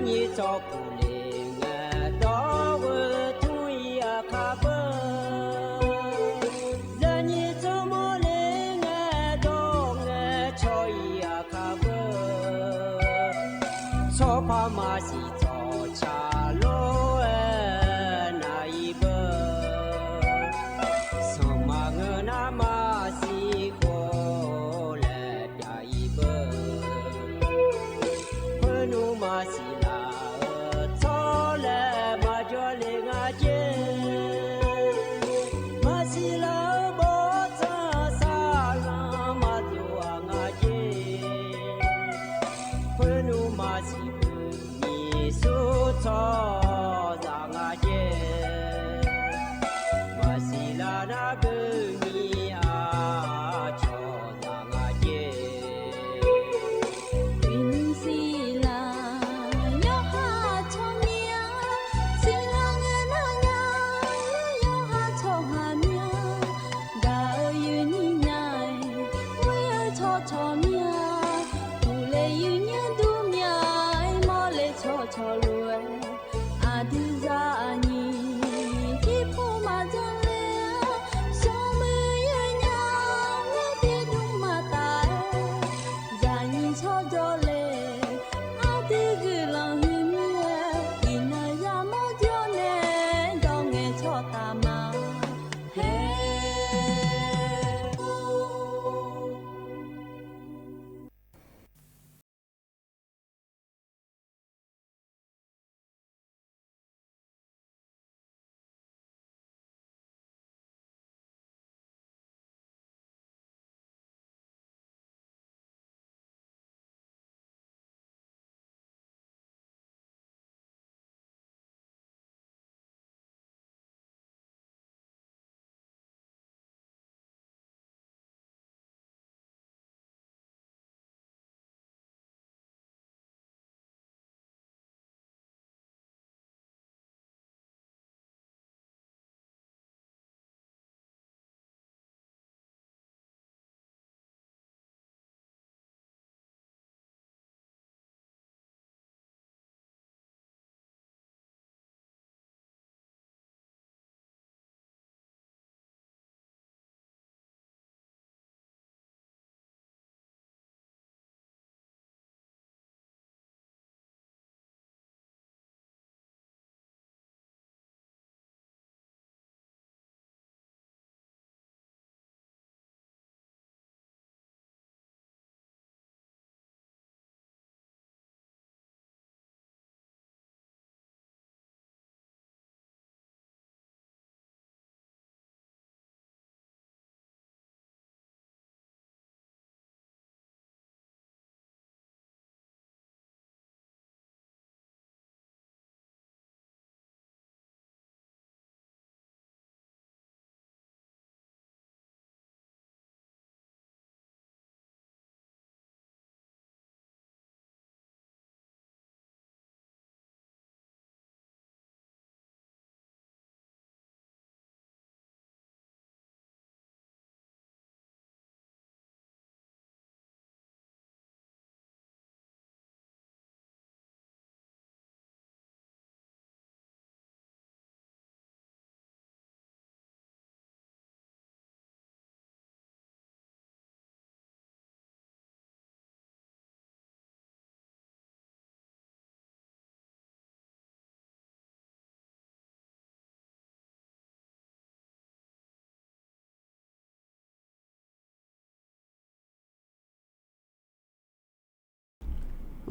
你照顾灵啊，到我同呀卡不，让你怎么灵啊，到我超呀卡不，超怕马西早茶罗那一不，上马我那马西过来呀一不。nu masila thole majole ngaje masila bo sa sala madyo ngaje nu masibu ni so tho za ngaje masila na bu ni a cho za ngaje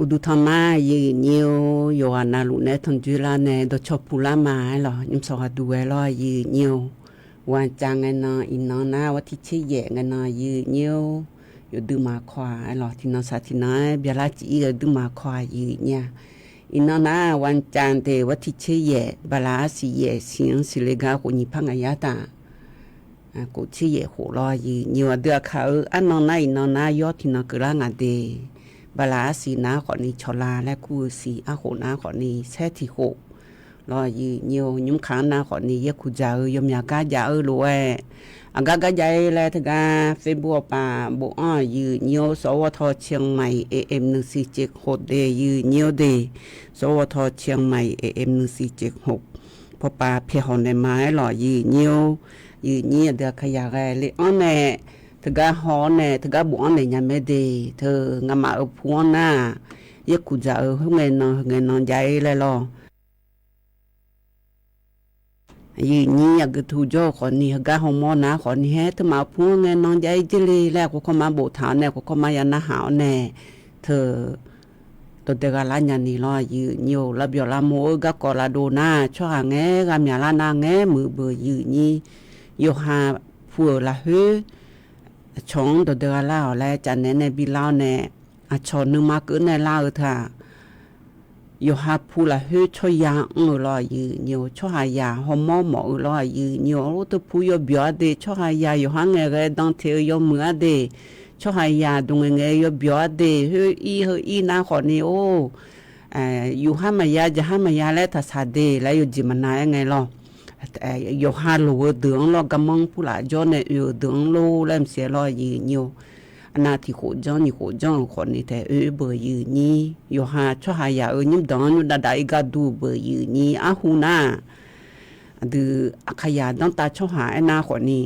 Udutama ye nhiều Yohana lune tonjula ne do chopula ma lo nim so duwe lo ye nhiều wan chang na inona wati chi ye na ye nhiều yo du ma kwa lo tina satina biala chi du ma kwa ye nya inona wan chang de wati chi ye bala si ye sin si le ga ko ni panga ya ta ko chi ye ho lo ye nhiều de ka anona inona yo tina kra nga deบาลาสีนาขอนี้ชลาและคู่สีอาโหนาขอนี้แท้ที่โห รอยืnhiều nhúng kháng na khỏi ni ye khu giờ yom nhà cá giờ lúa aga ga dai la thaga Facebook pa bộ yu nhiều số thọ Chiang Mai AM nữ si chek hot de yu nhiều de số thọ Chiang Mai AM nữ si chek hotพอปาเพียหอนในไม้หล่อยืเนียวยืเนียเดือขยะแกเลยอ้อนแน่เธอกะหอนแน่เธอกะบุอันเนี่ยยังไม่ดีเธองามาเอาพวงหน้าเยกูจะเอาเงินนอนใจเลยหรอยืเนียก็ถูกจ่อคนนี้กะหอมนะคนนี้เธอมาพวงเงินนอนใจจิเลยแล้วก็เข้ามาโบถานแน่ก็เข้ามายันหน้าหาวแน่เธอตัวเด็กละยันนี่รอยืnhiềuละเบียวละโมก็กอละโดนาช่วงแงกำยาละนางแงมือเบอยืนี่โยหาผัวละเฮชงตัวเด็กละอะไรจันเนในบิลาวเนอชนนึงมาเกินในลาวท่าโยหาผัวละเฮช่วยยารอยืnhiềuช่วยยาหอมหมอรอยืnhiềuตัวผู้โยเบียวเดช่วยยาโยหาแงก็ต้องเที่ยวโยมือเดช่วยยาตรงเงยเบียวเดเฮอีน่าขอนี่โออยู่ห้ามายาจะห้ามายาแล้วถ้าสาเดแล้วอยู่จิมันนายไงล่ะอยู่ห้าโลเดืองล่ะกำมังผู้หลายจอนเนี่ยอยู่เดืองโลแล้วเสียล่ะยืนอยู่อันนั้นที่โคจรนี่โคจรคนนี้แต่เบอร์ยืนนี่อยู่ห้าช่วยยายิ้มดอนอยู่ได้ก็ดูเบอร์ยืนนี่หูน่าดูขยะต้องตาช่วยหน้าคนนี้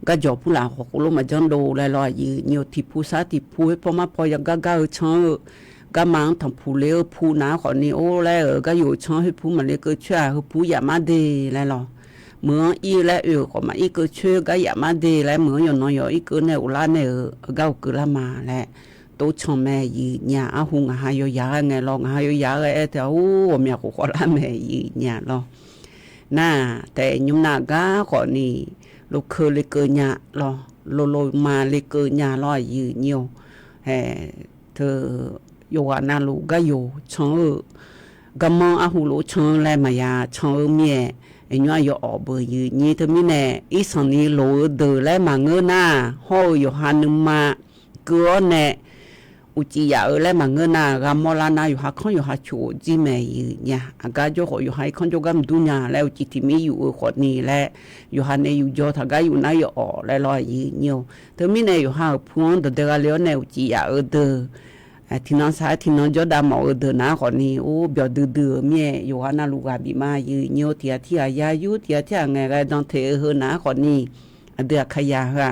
ก็จบผู้หลานของลูกมาจนดูเลยลอยยืนnhiềuที่ผู้ซาที่ผู้พอมาพอยังก็เชิงก็มังทำผู้เลี้ยวผู้น้าคนนี้โอ้แล้วก็อยู่เชิงให้ผู้มาเลี้ยก็ช่วยให้ผู้อย่ามาดีเลยหรอเมื่ออีแล้วก็มาอีก็ช่วยก็อย่ามาดีแล้วเมื่ออย่างน้อยอีก็เนี่ยอุลาเนี่ยก็คือละมาแล้วตัวชมแม่ยืนเนี่ยอาหุงหายยาไงลองหายยาไอ้แต่โอ้เมียกูขอละแม่ยืนเนี่ยหรอน่าแต่ยุ่งหน้าก็คนนี้ลูกเคยเลยเกินหยาหรอโลมาเลยเกินหยาลอยยืนnhiềuเธออยู่ว่านาลูกก็อยู่ช่องก็มองอาหูลูกช่องแลมายาช่องเมียไอ้ย้อยอยู่ออกเบอร์ยืนนี่เธอมีแน่อีสันนี้โลเดอแลมาเงินหน้าห้อยอยู่หันนึงมาเกลือแน่อุจิยาแล้วมาเงินหน้ากำมอลานาอยู่หาข้องอยู่หาชูจีแม่ยืนเนี่ยอากาศอยู่หาข้องอยู่กำดุนยาแล้วจิตมีอยู่คนนี้แหละอยู่หันในอยู่จอถ้าก็อยู่ไหนอยู่ออกแล้วลอยยืนnhiềuเธอมีในอยู่หาพวงตัวเด็กเลี้ยในอุจิยาเดอที่น้องสายที่น้องจอดามอเดอนะคนนี้โอ้เบียดดื้อเมียอยู่หันนาลูกาบีมายืนnhiềuเทียที่อายายุเทียที่ไงก็ต้องเทเฮนะคนนี้เดือขยะค่ะ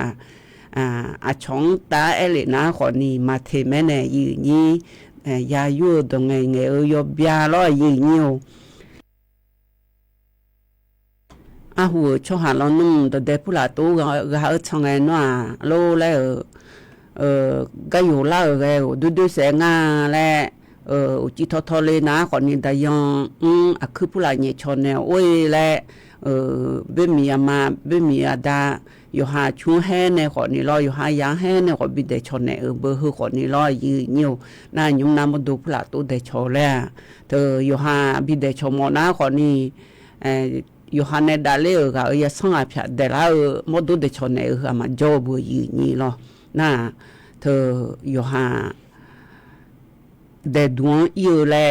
อาช่องตาเอเลนะคนนี้มาเทแม่เนี่ยยืนนี่ยาอยู่ตรงไงยบยาล้อยืนnhiềuหัวช่องหาเรานุ่มแต่เด็กผู้หลาตู้ก็ช่องไงน่ะโลแล้วก็อยู่เล่าแล้วดูเสียงาแล้วจิตทอเลยนะคนนี้แต่ยังคือผู้หลาเนี่ยชนเนี่ยโอ้ยแล้วเบมีมาเบมีดาอยู่หาชูแห่ในคนนี้รออยู่หายาแห่ในคนบิดเดชนในเบอร์คือคนนี้รอยืนnhiềuน่ายุ่งน้ำมาดูผู้หลาตู้เดชแล้วเธออยู่หาบิดเดชมอนะคนนี้อยู่หันในดาเลก็ยังส่งอาพิเดล่ามดูเดชนในมาจอบยืนนี่หรอน่าเธออยู่หาเดดวงอยู่แล้ว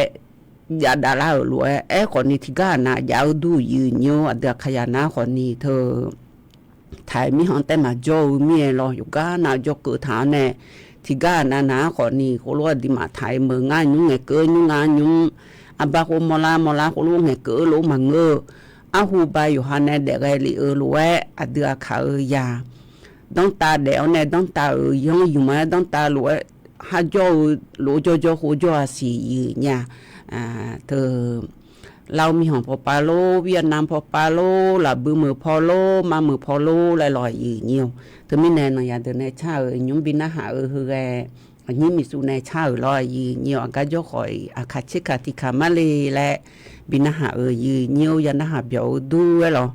ยาดาลาหลวยคนนี้ที่ก้านะยาวดูยืนnhiềuเด็กขยันนะคนนี้เธอถ่ายมีห้องแต่มาจอมีรออยู่ก้านะจอเกิดฐานเนี่ยที่ก้านะคนนี้เขารู้ดีมาถ่ายเมืองงานยุ่งไงเกินยุ่งงานยุ่งอาบาโคมลาเขารู้ไงเกิดรู้มังเงอหูใบอยู่หันในเด็กไอ้ลีรวยเดือขายาต้องตาเดียวเนี่ยต้องตายังอยู่มาต้องตาหลวยหาจอหลวจอหัวจอสียืนเนี่ยเธอเรามีของพอปาโลเวียดนามพอปาโลหลับบือมือพอโลมามือพอโลลอยยืนnhiềuเธอไม่แน่นอนอย่างเธอในชายุ่งบินอาหารคือแกยิ่งมีสูในชาลอยยืนnhiềuก็ยกคอยอาคาชิกาติคามาเลและบินอาหารยืนnhiềuยันอาหารเบียวด้วยหรอ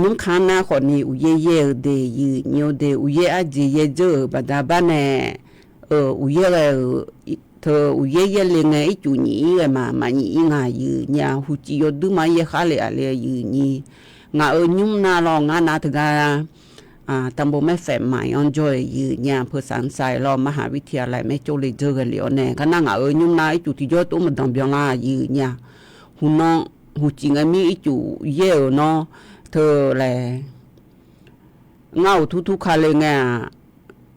ยุ่งข้ามหน้าคนนี้อุเย่เดยืนnhiềuเดอุเย่อาจีเยเจอบัดาบ้านเนี่ยอุเย่เธออุเย่เลยไงจุนี้มานี่งายืนเนี่ยหูจีโยดูมาเย่ขาเลยอะไรยืนนี่งายุ่งน่าลองงานาถึง ตำบลแม่แฝมหมายออนจอยยืนยาเพื่อสันใส่รอมหาวิทยาลัยแม่โจเลยเจอกันเหลียวแน่ก็นั่งยุ่งนายจุดที่ยอดตัวมันดำเบียงลายืนยาหูน้องหูจริงมีจุเย่เนาะเธอแหละเงาทุกๆคาเลยไง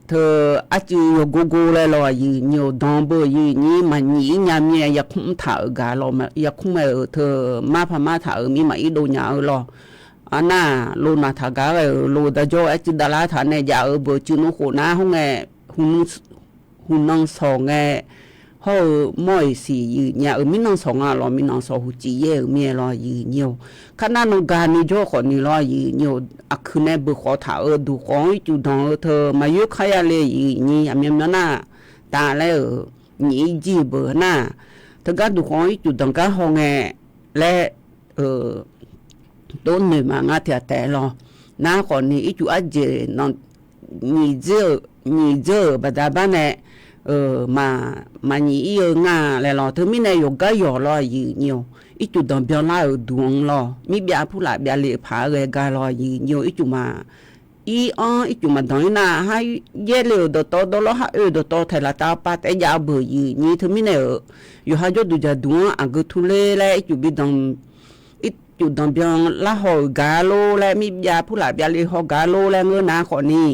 เธออาจจะโยโกเลยรอยืนโยดองเบอยืนนี่มันนี่ยามเนี่ยอยากคุ้มถ่ายกาเราอยากคุ้มเธอมาพม่าถ่ายมีมาอีโดนยารออันน่ะโลนาทากาโลดาโจไอจิดาลาฐานเนี่ยอย่าเบอร์จุนโขนะห้องไงหุ่นน้องสองไงเขาไม่สิยืนเนี่ยมีน้องสองเรามีน้องสองหุ่นจีเย่มีเรายืนเนี่ยขณะน้องการนี่โจคนนี่เรายืนเนี่ยอักเนี่ยเบอร์ขอถ่ายดูของจุดดองเธอมายุขยาเลยยืนนี่ยามน่ะตาแล้วนี่จีเบอร์น่ะเธอก็ดูของจุดดองก็ห้องไงและต้นหนึ่งมางาเถียแต่รอน้าคนนี้อีจูอาเจนอนนี่เจอบดาบ้านเนี่ยมานี่อีงาเลยรอเธอไม่ได้ยกก็ยอรอยืนเนี่ยอีจูดอนเบียร์ลาดวงรอมีเบียร์ผู้หลายเบียร์เลี้ยผาเลยการอยืนเนี่ยอีจูมาอีจูมาดอนน่ะให้เย่เลี้ยวดอดอล้อฮะดอเทลาตาปัดไอ้ยาเบยยืนนี่เธอไม่ได้อยู่หาจดูจะดวงอ่ะก็ทุเล่เลยอีจูบิดอนจุดดำเบียงละหอกาโลและมียาผู้หลายยาลีหอกาโลและเงินนาขอนี้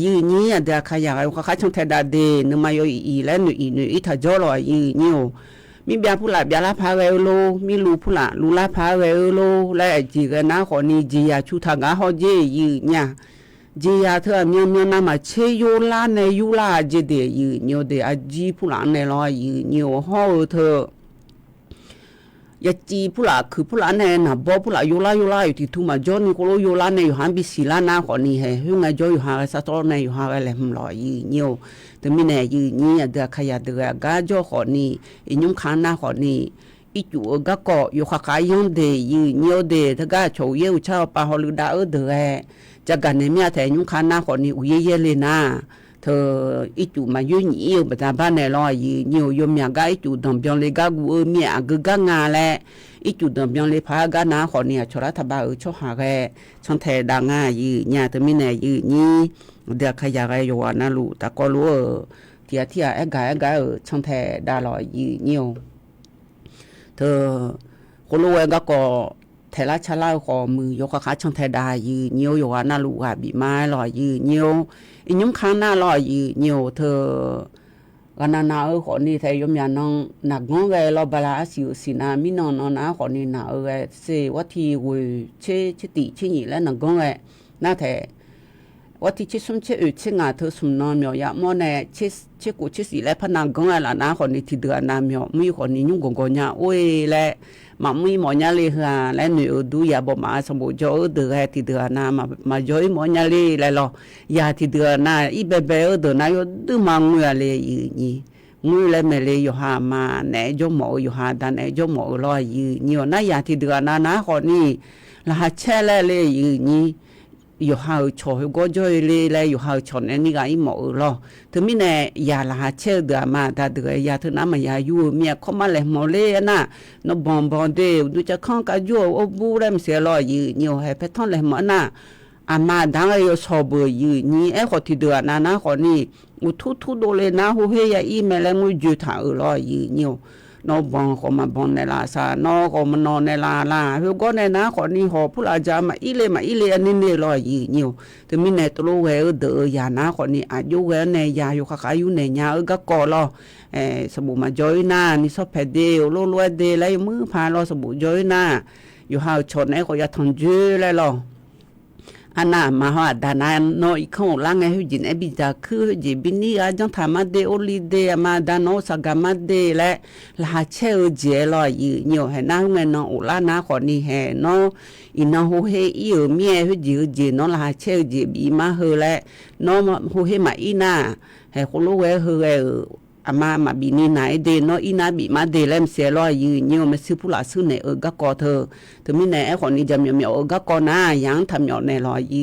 ยืนนี้เดี๋ยวขยายเขาช่างเทดาเดนมาโยอีและหนุ่ยอีถ้าจ่อลอยยืนเนี่ยมียาผู้หลายยาลาพาเวโลมีลูผู้หลายลูลาพาเวโลและจีกันนาขอนี้จียาชุทางาหอเจยืนเนี่ยจียาเธอเมียนามาเชยโยลาในยูลาเจเดยืนเนี่ยเดี๋ยวจีผู้หลายในลอยยืนเนี่ยหอเธอยาจีผู้หลาคือผู้หลาเนี่ยนะบ่ผู้หลาโยลาอยู่ที่ทุ่งมาจอนี่ก็โลโยลาเนี่ยอยู่หันบิศิลานาขอนี่ให้หุ่งไงจออยู่หาสัตว์เนี่ยอยู่หาอะไรมันลอยยืนเนี่ยแต่มีเนี่ยยืนเนี่ยเดือขยะเดือกาจอขอนี่อีนุ่งขันนาขอนี่อีจูก็เกาะอยู่ขายยงเดยืนเนี่ยเดถ้าก็โชว์เยี่ยวเช่าปลาฮอลลูดาเดือจากกันเนี่ยมีแต่นุ่งขันนาขอนี่อุ้ยเย่เลยนะเธออีจูมายุ่งยี่แบบบ้านในลอยยืนยมอย่างก็อีจูดำเบียงเลยก็กูเมียก็กงาแหละอีจูดำเบียงเลยพากันนะขอเนี่ยชราทบาชหาแกช่างเทดังยืนเนี่ยแต่ไม่แน่ยืนนี่เดี๋ยวขยายอยู่ว่านั่นลูแต่ก็รู้ที่ไอ้กายช่างเทดาลอยยืนเนี่ยเธอคนรู้ก็เทละชะลาขอมือยกขาช่างเทดายืนเนี่ยอยู่ว่านั่นลูบีไม้ลอยยืนเนี่ยอีนุ่มข้างหน้าลอยยืนเนี่ยเธอกันนาขอนี่ไทยยมยาน้องหนักง้อไงเราบลาสิวสินามินอนนะขอนี่นาไงเสวัตถีวุ้ยเชติเชนี่แล้วหนักง้อไงน่าแท้วัตถีเชสมเชเชงาเธอสมนอนเมียยามอเนี่ยเชกูเชสีแล้วพนักง้อไงละนะขอนี่ที่เดือนนาเมียมีขอนี่ยุ่งกงเนี่ยโอ้ยและมามีหมอเนี่ยเลยฮะและหนูดูยาบ่มาสมบูรณ์จ่อเดือที่เดือนนามาจ่อยหมอเนี่ยเลยแล้วรอยาที่เดือนนาอีเบเบเดือนนาอยู่ดูมังเงยเลยนี่งูเลยไม่เลยอยู่หามาไหนจมหมออยู่หาดันไหนจมหมอลอยนี่น่ายาที่เดือนนาขอนี่ละเช่เลยนี่อยู่หาชอยก็จ่อยเลยอยู่หาชนนี่ก็อีหมอลอถึงมีเนี่ยยาละเช่เดือมาแต่เดือยาถึงน้ำมายาอยู่เมียเข้ามาเลยหมอเลยนะนบอมเดียวดูจะข้างกับอยู่บูเริ่มเสียลอยนี่ให้เพชรเลยหมอนะอามาดังอยู่ชอบนี่ขอที่เดือนนะขอนี่อุทุโดเลยนะหูเฮียอีเมลงูจุดถาลอยนี่นบองก็มาบองในลาซานอก็มานอนในลาเฮก็ในนะขอนี่หอผู้ลาจามาอีเลอันนี้ลอยนี่แต่มีในตัวเวเดอยานะขอนี่อายุเวในยาอยู่ขายอยู่ในยาก็กอลอสบู่มาจอยหน้านี่ซอเพเดลโลลวยเดไลมือพาลอสบู่จอยหน้าอยู่หาชนไอ้ก็ยาทนจื้อเลยลออันน่ะมาหาดานานโนอีกข้างล่างไงหุ่นจินไอบิจาคือจีบินี่อาจังทำมาเดโอลีเดมาดานโนสักมาเดและลาเชอเจลอยอยู่เห็นน้าเงินน้องอุลานาขอนี่เห็นน้องอีน้องหูเฮอีเมียหุ่นจีน้องลาเชอจีบีมาเฮและน้องหูเฮมาอีน่าเห็นคนรู้เวเฮอามาบินี่ไหนเดนอีน่าบีมาเดลมเสียลอยอยู่มาซื้อผู้หลาซื้อในก็กอเธอถึงมีในไอ้คนนี้จะมีก็กอนะยังทำในลอย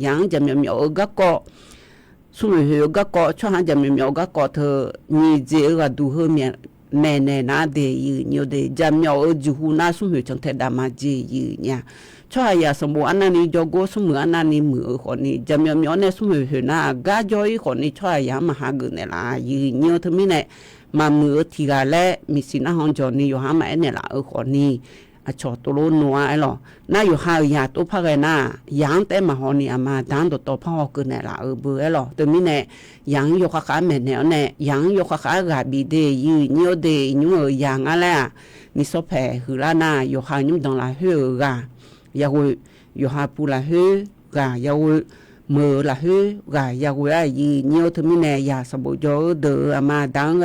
ยังจะมีก็กอสุนเหก็กอช่วงจะมีก็กอเธอมีเจอดูเฮมีแม่นะเดเดจะมีจูหูน่าสุนเหจังเทดามาเจเนี่ยช cho ya sum bu anani jogo sum anani mu ko ni jamyo myo ne sum he na ga joy ko ni cho ya ma ha gu ne la yi nyo to mi ne ma mu ti ga le mi si na hon jo ni yo ha ma ne la ko ni a cho to lo no a lo na yo ha ya to pha ga na yang te ma ho ni ama dan to pha ko ne la bu lo to mi ne yang yo ka me ne yang yo ka ga bi de yi nyo de nyu yang a la ni so phe hu la na yo ha nyum dong la hu ga ya wo yo ha pu la hu ga ya wo mờ là hư gà ya quê gì nhiều thứ mình này ya sao bộ chỗ đỡ mà đáng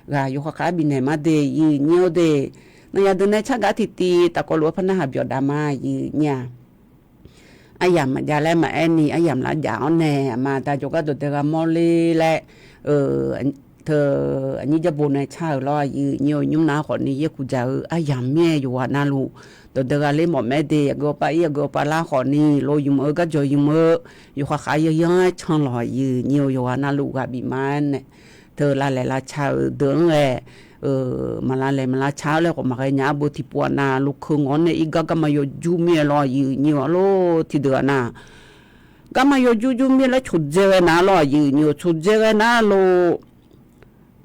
gà yo khá bị này mà để gì nhiều để nó ya đừng này chắc gà thịt ta có lúa phân na biểu đam mà gì nhà ai làm mà giờ lại mà anh đi ai làm là dạo nè mà ta cho cái đồ tê gà moli lại thờ anh như bộ này chào lo gì nhiều nhung nào còn đi yêu cụ già ai làm mẹ yo na luตัวเด็กอะไรหมดแม่เด็กก็ไปละขอนี่โลยุมก็จอยยุมอยู่ข้าขายเยอะๆช่างหล่อยืนอยู่อยู่ว่าน่าลูกกับบีมันเนี่ยเธอละเลยละเช้าเดินเลยมาละเลยมาละเช้าแล้วก็มาแค่หน้าบุตรปวนาลูกคืองอนเนี่ยอีกก็มาอยู่จูเมียรอยืนอยู่โลที่เดือนน่ะก็มาอยู่จูเมียแล้วชุดเจริญน่ะรอยืนอยู่ชุดเจริญน่ะโล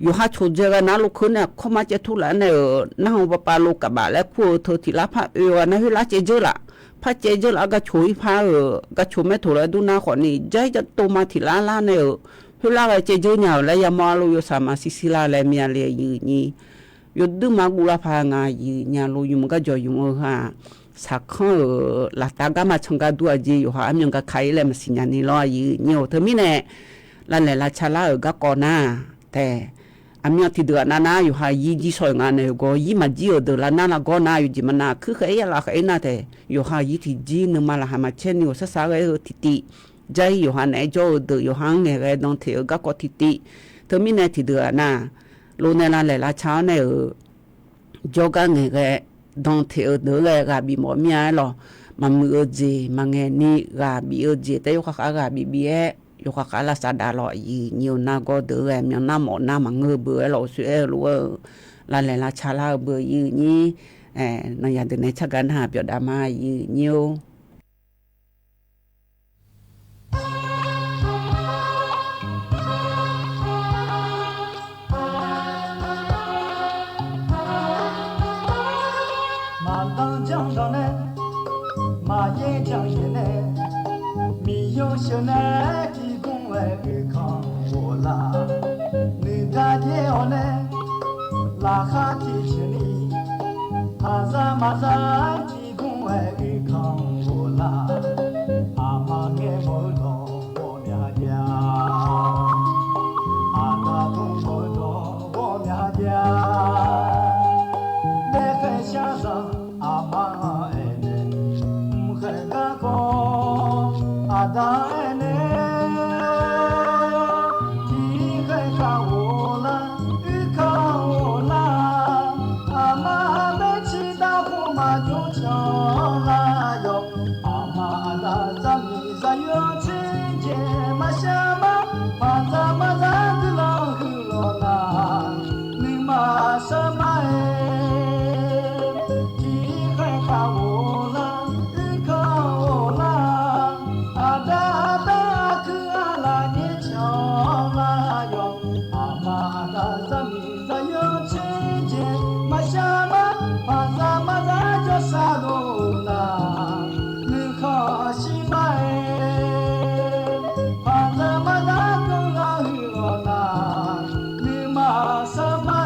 อยู่หาชุดเจริญนะลูกคืนเนี่ยเขามาเจอทุเรศเนี่ยน้าหัวปลาลูกกับบ่าแล้วพวกเธอที่รับพระนะให้รับเจอละพระเจอละก็ช่วยพระก็ช่วยไม่ถูกแล้วดูหน้าขอนี่ใจจะโตมาที่ล้านเนี่ยให้รับเจอเนี่ยแล้วยามาลูกอยู่สามาสิสิลาแล้วมีอะไรยืนนี่อยู่ดูมากุลาพางายืนเนี่ยลูกอยู่มันก็จอยอยู่มั้งฮะสักครั้งหลักตาก็มาชงกันดูจีอยู่หาอันยังก็ใครเลยมาสิญญาณนี่รอยืนเนี่ยเธอไม่แน่แล้วเนี่ยละชาลาก็ก่อนหน้าแต่อามีที่เดือนนั้นอยู่หายี่จีสวยงานเนี่ยก็ยี่มาจีเดือนละนั้นก็น่าอยู่จีมันน่ะคือเขาละเขาน่ะแต่อยู่หายี่ที่จีนึงมาละหามาเช่นอยู่สักสักที่ใจอยู่หาไหนโจเดืออยู่หางเนี่ยก็ต้องเที่ยวก็ที่เธอมีเนี่ยที่เดือนน่ะรู้เนี่ยละเลยละเช้าเนี่ยโจก็เนี่ยก็ต้องเที่ยวเดือนก็บีหมอมีอะไรหรอมามือจีมาเงี้ยนี่ก็บีจีแต่อยู่ข้างก็บีอยู่ข้างละสาดาลอยnhiều na có đỡ em nhiều na một na mà ngơ bữa lẩu sữa lúa là lại là chả la bữa như nó nhà từ này chắc gắn hà biểu đam ma nhiều mà đang chẳng đó nè mà yên chẳng yên nè mi yêu sợ nè chỉ cũng là người con của la người ta nhớ họ nè là khác chỉ chuyện đi à ra chỉ cũng là người con của la à mà nghe mỗi lo của nhà nhà à ta cũng mỗi lo của nhà nhà để khai xa rằng à mà em khai ra con à đã em chỉ khai ra ô la à mà bé chỉ đau khổ mà cho la yo à mà là ra mi ra yo trên trên mà xa mà ra cứ lo la nhưng mà sao mà em chỉ khai ra ô la à đã cứ là nhẹ cho la yo à mà là ra mi ra yo trên trên mà xa mà ra cho xa đồ la nhưng khó xin mà em mà ra cứ lo la nhưng mà sao mà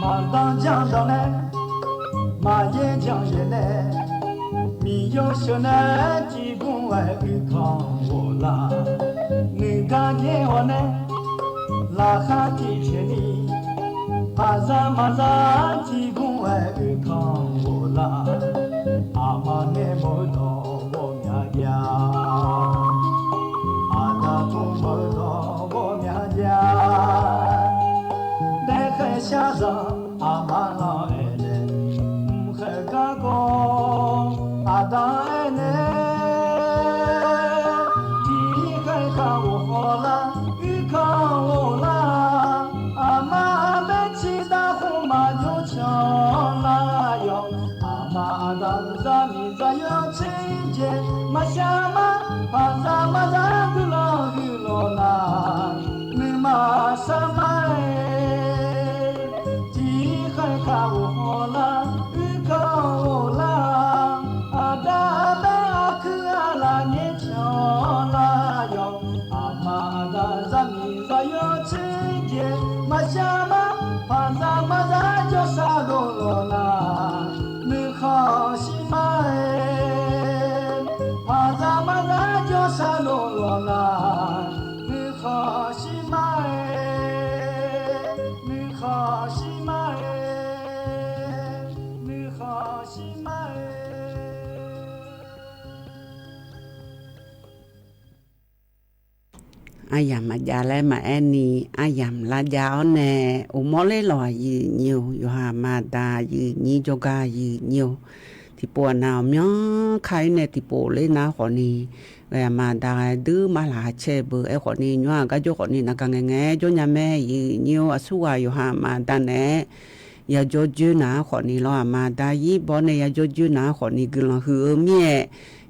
mà đang chẳng đâu nè mà yên chẳng yên nè mi yêu sợ nè chỉ cũng là người con của la người ta nhớ họ nè là khác chỉ chuyện đi à ra chỉ cũng là người con của la à mà nghe mỗi lo của nhà nhà à ta cũng mỗi lo của nhà nhà để khai xa rằng à mà lo em khai ra con à đã em อายามมาจาและมาแอนนี่อายามลาจาอแน่อุมอเลลอยยืนิวอยู่หามาดายืนีจกายืนิวที่ปัวนาวम्ยใครเนี่ยที่ปัวเลยนะคนนี้แวมาดาดื้อมาหลาเชเบอไอคนนี้ยัวก็จคนนี้นักแงจนยาแม่ยืนิวอสุวาอยู่หามาดาแน่ยาจจูนะคนนี้เรามาดายีบอเนี่ยยาจจูนะคนนี้กลังหือเมีย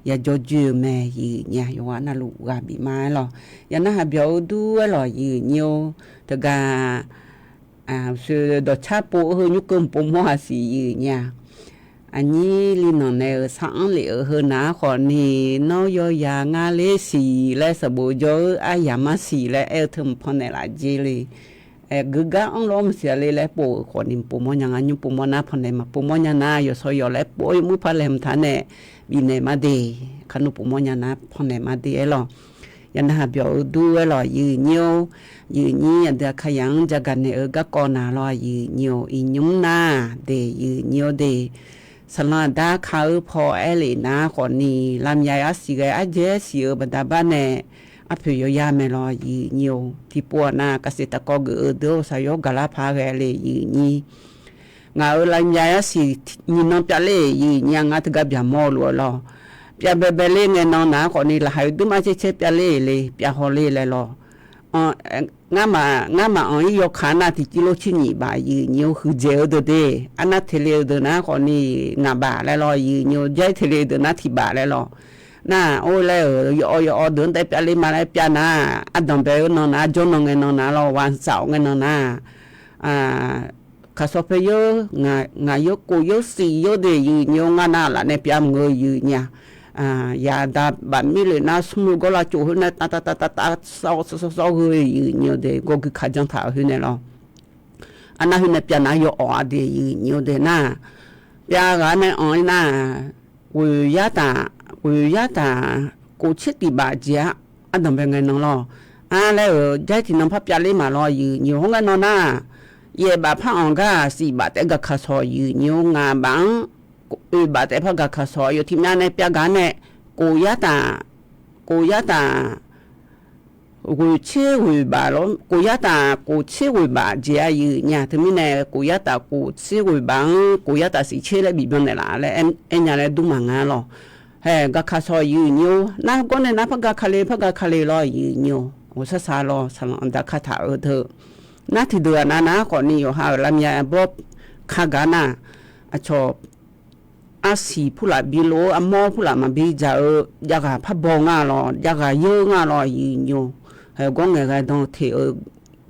ยาจจูแม่ยืเนี่ยอยู่ว่าน่าลูกกาบีมาหรอยาน่าเบียวดูหรอยืนิวแต่กาสุดชาปูเฮยุกมปูมัวสียืเนี่ยอันนี้ลีนอนในสังเหลือเฮนะคนนี้น้อยยางาเลสีและสบู่โยอายามาสีและเอลทึมพอนในลาจีลีกึกะอังล้อมเสียเลยและปูคนนี้ปูมันยังอันยุปูมันนับพอนในมาปูมันยังน่าอยู่ซอยและปูมุพาเลมทานเนบินในมาดีขนุปูมันยังนับพอนในมาดีหรอยันหาเบียวดูหรอยืนโยยืนนี้อันเดียขยังจะกันในก็ก่อนหน้ารอยืนโยอิยุมนาเดยืนโยเดสลาดาเขาพอเอเลนะคนนี้ลำยายอาศิกอาเจสิบันดาบ้านเนอภิโยยาเมลอยืนโยที่ปัวนาเกษตรกรเกิดเดือสายกลาพาเกเลยืนนี้งาลำยายอาศิยินน้องจะเล่ยืนยังอัตกับยามอลัวลอเปียเบเบเล่เงินน้องนาคนนี้ละหายดูมาเช็ดเปียเล่เลยเปียฮอเล่เลยลองามาอันยกขานาที่กิโลชินีบายืนโยคือเจอเดเดอันนั้นเทเลเดนะคนนี้งาบาแล้วรอยืนโยใจเทเลเดนะที่บาแล้วรอน่าโอ้แล้วยอเดินแต่เปียเล่มาแล้วเปียนาอันดอมเปยน้องนาจนน้องเงินน้องนาเราวันเสาร์เงินน้องนาข้าสอบไปเยอะงายกกูยกสี่ยกเดยืนโยงานาละในเปียมเงยยืนเนี่ยยาดาบันมิเลนะสมุกลาจูหุ่นตาสาวเฮยยืนอยู่เดก็คือขจังถาหุ่นเนี่ยหรออันนั้นหุ่นเนี่ยเปียนาโยอ๋อเดยืนอยู่เดน่าเปียกันเนี่ยอ๋อน่าวิยาตากูชิติบาเจียอันนั้นเป็นไงน้องหรอแล้วใจที่น้องพับยาเล่มาหรอยืนอยู่ห้องกันนอนน่าเย่บาพังองก็สี่บาทแต่ก็ข้าซอยยืนอยู่งาบังบาแต่พอกข้าซอยอยู่ที่นั่นในเปียกันเนี่ยกูยาตากูเชื่อวิบาลกูยาตากูเชื่อวิบาเจียยืเนี่ยถึงมีเนี่ยกูยาตากูเชื่อวิบังกูยาตาสิเชื่อเลยบีบมันเนี่ยละแล้วเอ็นยังเลยดูมังงาหรอก็ข้าซอยยืนอยู่นั่นก็เนี่ยนั่นพอกคาเลรอยืนอยู่โอ้ซาลอสลังดักคาถาเธอนั่นที่เดือนนะก่อนนี้อยู่หาลำยาบบขากานาชอบอาศีผู้หลับบิโลอมอผู้หลับมาบิจาอยากพับบงาลอยากเยอะงาลอยืนอยู่ก็เงยต้องเท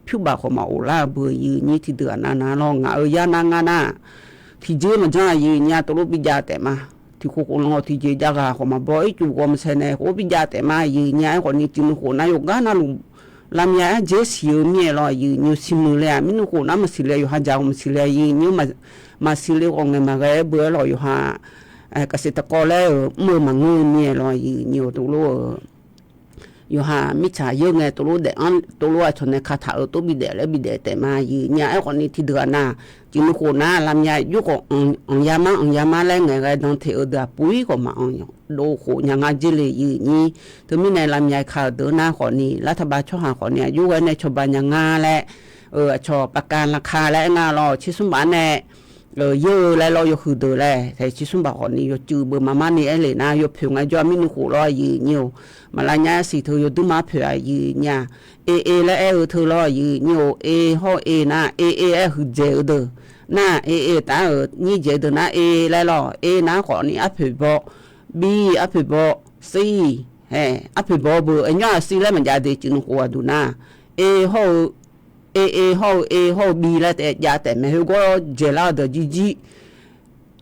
ผิวบาของมาอุลาเบยยืนนี่ที่เดือนนะลองยานางานาที่เจมันจะยืนเนี่ยตัวรูปบิจาแต่มาที่คุกลงที่เจอยากของมาบ่อยจู่ก็มันเสนอโอบิจาแต่มายืนเนี่ยคนนี้จึงคนนายกงานาลุลำยาเจสิวเมียลอยยืนอยู่ซิมูเลยมินุคนน้ำมาสิเลยอยู่หาจาวมาสิเลยยืนอยู่มาสิเลยของเงินมาเกยเบื่อลอยอยู่หาเกษตรกรแล้วเมื่อมาเงินเมียลอยยืนอยู่ตัวรู้อยู่หามิจฉาเยอะไงตัวรู้เด็กตัวรู้ชนในคาถาตัวบิดแต่มายืนเนี่ยไอ้คนนี้ที่เดือนน่ะจึงคนน่ะลำยายุกองยามาแล้วไงก็ต้องเทเดือปุ๋ยก็มาดูโขยังไงจิเลยยืนนี่ถึงมีในลำยาข่าวเดือนหน้าคนนี้รัฐบาลช่วยหาคนเนี่ยยุไว้ในชาวบ้านยังงาและชอบประกันราคาและงารอชิสุบ้านแน่เยอะแล้วเราอยู่คือเดือแล้วแต่ชิสุบ้านคนนี้อยู่จือเบอร์มานี่ไอ้เลยนะอยู่เพียงไอ้จอมินุโขรอยืนอยู่มาลายเนี่ยสิเธออยู่ดูมาเผื่อยืนเนี่ยและเธอรอยืนอยู่ห้อนะคือเจอเด้อน่ะตานี่เจอเด้อนะแล้วรอนะขอนี่อัพบอกบีอัพบอกซีอัพบอกเบอร์ไอ้เนี่ยซีแล้วมันจะได้จึงหัวดูนะห้อบีแล้วแต่ยาแต่ไม่ก็เจล่าเด้อจี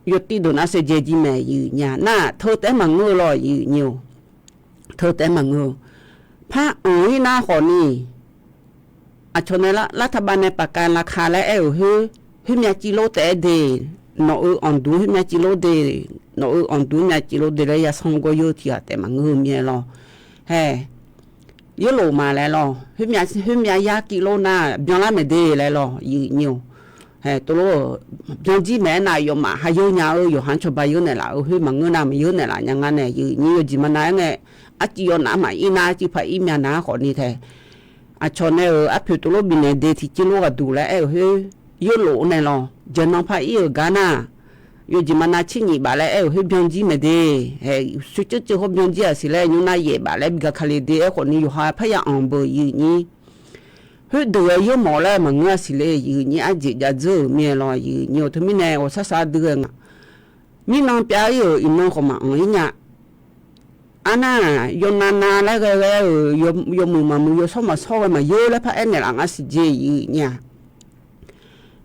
ยติดูนะเสเจจีแม่ยืนเนี่ยน่ะเธอแต่มังเงอรอยืนอยู่เธอแต่มังเงอพระหน้าขอนี่ชนในรัฐบาลในประกันราคาและฮืมีจิโลแต่เดนอันดูฮืมีจิโลเดนอันดูมีจิโลเดเลยยาส่งก็เยอะที่แต่มังเงอมีหรอเยอะโลมาแล้วหรอฮืมียากิโลน่ะเบียงละไม่เดแล้วหรอยืนอยู่ตัวโลเบียงจีแม่นายอยู่มาหายอยู่เนี่ยอยู่หันชบไปอยู่เนี่ยละฮืมังเงอน่ะไม่อยู่เนี่ยละยังงั้นเนี่ยยืนอยู่จีมันไหนเนี่ยอาจิโยน้ำมาอีน่าจีพาอีเมียน้าขอนี่แท้ à cho nên áp dụng tụi nó bên này để thì chỉ lo cái đủ là hơi yếu lỗ này lo giờ nó phải yếu Ghana yếu chỉ mà na chỉ nghĩ bà lại hơi biếng gì mà đi hay suy cho hơi biếng gì à xí lại nhưng na ye bà lại bị cái khali đi còn nhiều hai phải ăn bữa gì nhỉ hơi đuổi yếu mỏ lại mà nghe xí lại gì nhỉ anh chị đã giờ mẹ lo gì nhiều thứ mình này ở xa đuổi ngà mình nói bây giờ im nói không mà nói nhá ana yo nana la ga yo mu yo so ma so ma yo la pa en la nga si je yi nya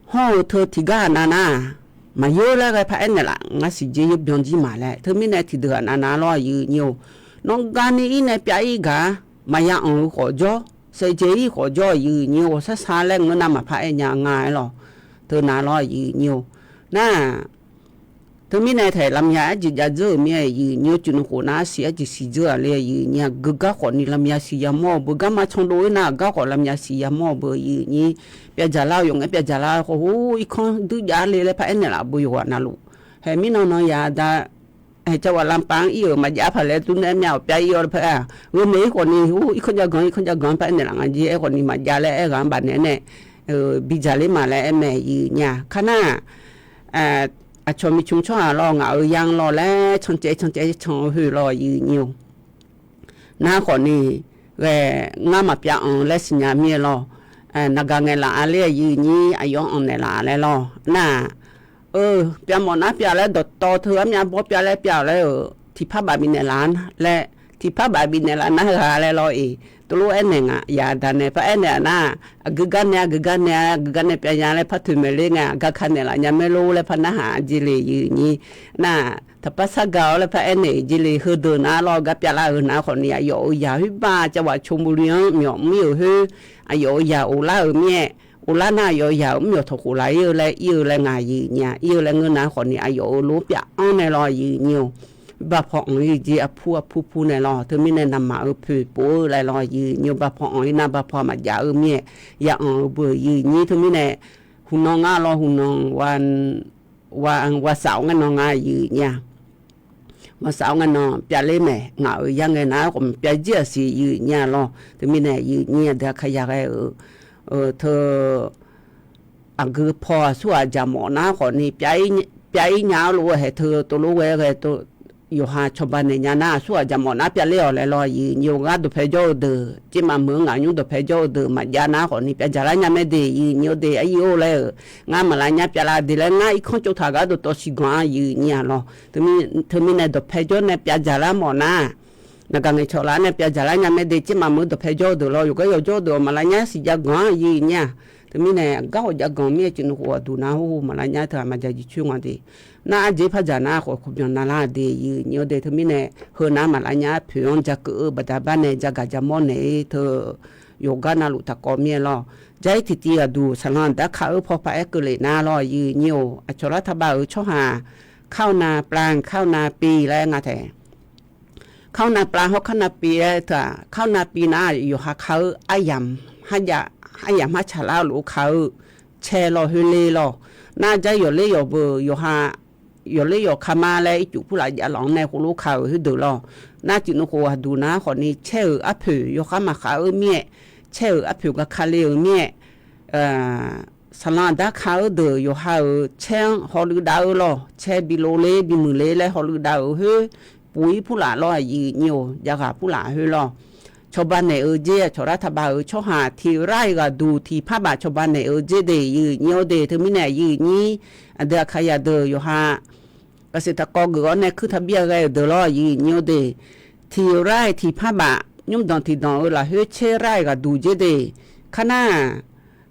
ho tho ti ga nana ma yo la ga pa en la nga si je yo byon ji ma la tho mi na ti de nana lo yi nyo no ga ni i ne pya yi ga ma ya on ko jo se je yi ko jo yi nyo sa sa la ngo na ma pa en nya nga lo tho na lo yi nyo na thứ mình này thấy làm nhà chỉ ra giờ mẹ gì nhiều chuyện của nó sẽ chỉ xí giờ lại gì nhà gỡ khỏi ni làm nhà xí mò bữa gắm mà trong đôi na gỡ khỏi làm nhà xí mò bữa gì nhỉ bây giờ lao dùng cái bây giờ lao ôi con đứa già lại phải này là bùi hoa na lu hay mình nói ya đã hay cho vào làm bang yêu mà giá phải lấy tụi em nhau bây yêu phải à người mấy con ni ôi con gia gòn phải này là cái gì con ni mà giá lại gắn bản này bây giờ lấy mà lại em mẹ gì nhà khá na à cho mình chúng cho lo ngạo yang lo lẽ chọn chế chọn hư lo nhiều na còn ni về ngắm mà bia on lẽ sinh nhà mía lo naga nghe là ale như ayo on này là ale lo na bia món na bia lẽ đợt to thừa nhà bố bia lẽ thì phá bà bên này lẽ thì phá bà bên này là na ale lo tulu enenga ya dane pa enena gugane pe yale patumelenga gakhanela nyamelo le pa na ha jili ni na tapasa ga le pa ene jili hudu na lo ga pya la na khon ya yo ya hu ba cha wa chumulian myo myo hu ayo ya ula mye ula na yo ya myo thoku la yo le nga yi nya yo le ngna khon ya yo lu pya on ne lo yi nyu bà phong ấy gì phu này lo thứ mình này nằm mà ở phía bố lại lo gì nhiều bà phong ấy na bà phong mà giá ở mẹ giá ở bờ gì như thứ mình này hùng nong ngà lo hùng nong quan sáu ngàn nong ngà gì nha quan sáu ngàn nong bia lên mẹ ngà ở giang cái nào cũng bia chia sẻ gì nha lo thứ mình này gì nha để khai giá cái ở thơ ăn cứ phò xua giá mỏ na còn ni bia nhau luôn hệ thơ tôi luôn cái tôi yo ha choban ne nyana so ajamo na pya le ole lo yi nyo ga do phejo de ti ma mu nga nyu do phejo de ma jana ko ni pya jara nya me de yi nyo de ai yo le nga ma la nya pya la de le nga I khon chou tha ga do to si gwa yi nya lo thmi ne do phejo ne pya jara mo na ga ngai chola ne pya jara nya me de ti ma mu do phejo de lo yo ga yo jo do ma la nya si ja gwa yi nya thmi ne ga ho ja gwa mi chin ko du na ho ma la nya tha ma ja ji chu nga de na je pha jana ko khubyon na la de yi nyo de thmi ne ho na ma la nya phyon ja ku ba da ba ne ja ga ja mo ne tho yoga na lu ta ko mi lo jai ti ti du salan da kha pho pa ek le na lo yi nyo a chola tha ba cho ha khao na plang khao na pi la nga the khao na plang ho khana pi ta khao na pi na yo ha khao ayam ha cha la lu khao che lo hu le lo na ja yo le yo bu yo ha yo le yo khama le chu pu la ya long ne ko lu khao hu du lo na chi no ko du na ko ni che a phu yo khama khao mie che a phu ga kha le mie salan da khao de yo ha chen ho lu da lo che bi lo le bi mu le ho lu da hu pui pu la lo yi nyo ya ga pu la hu lo choban ne je chora tha ba cho ha thi rai ga du thi pha ba choban ne je de yi nyo de thu mi ne yi ni ada khaya de yo ha ka se ta ko go ne khu tha bia ga de lo yi nyo de thi rai thi pha ba nhum don thi don la he che rai ga du je de khana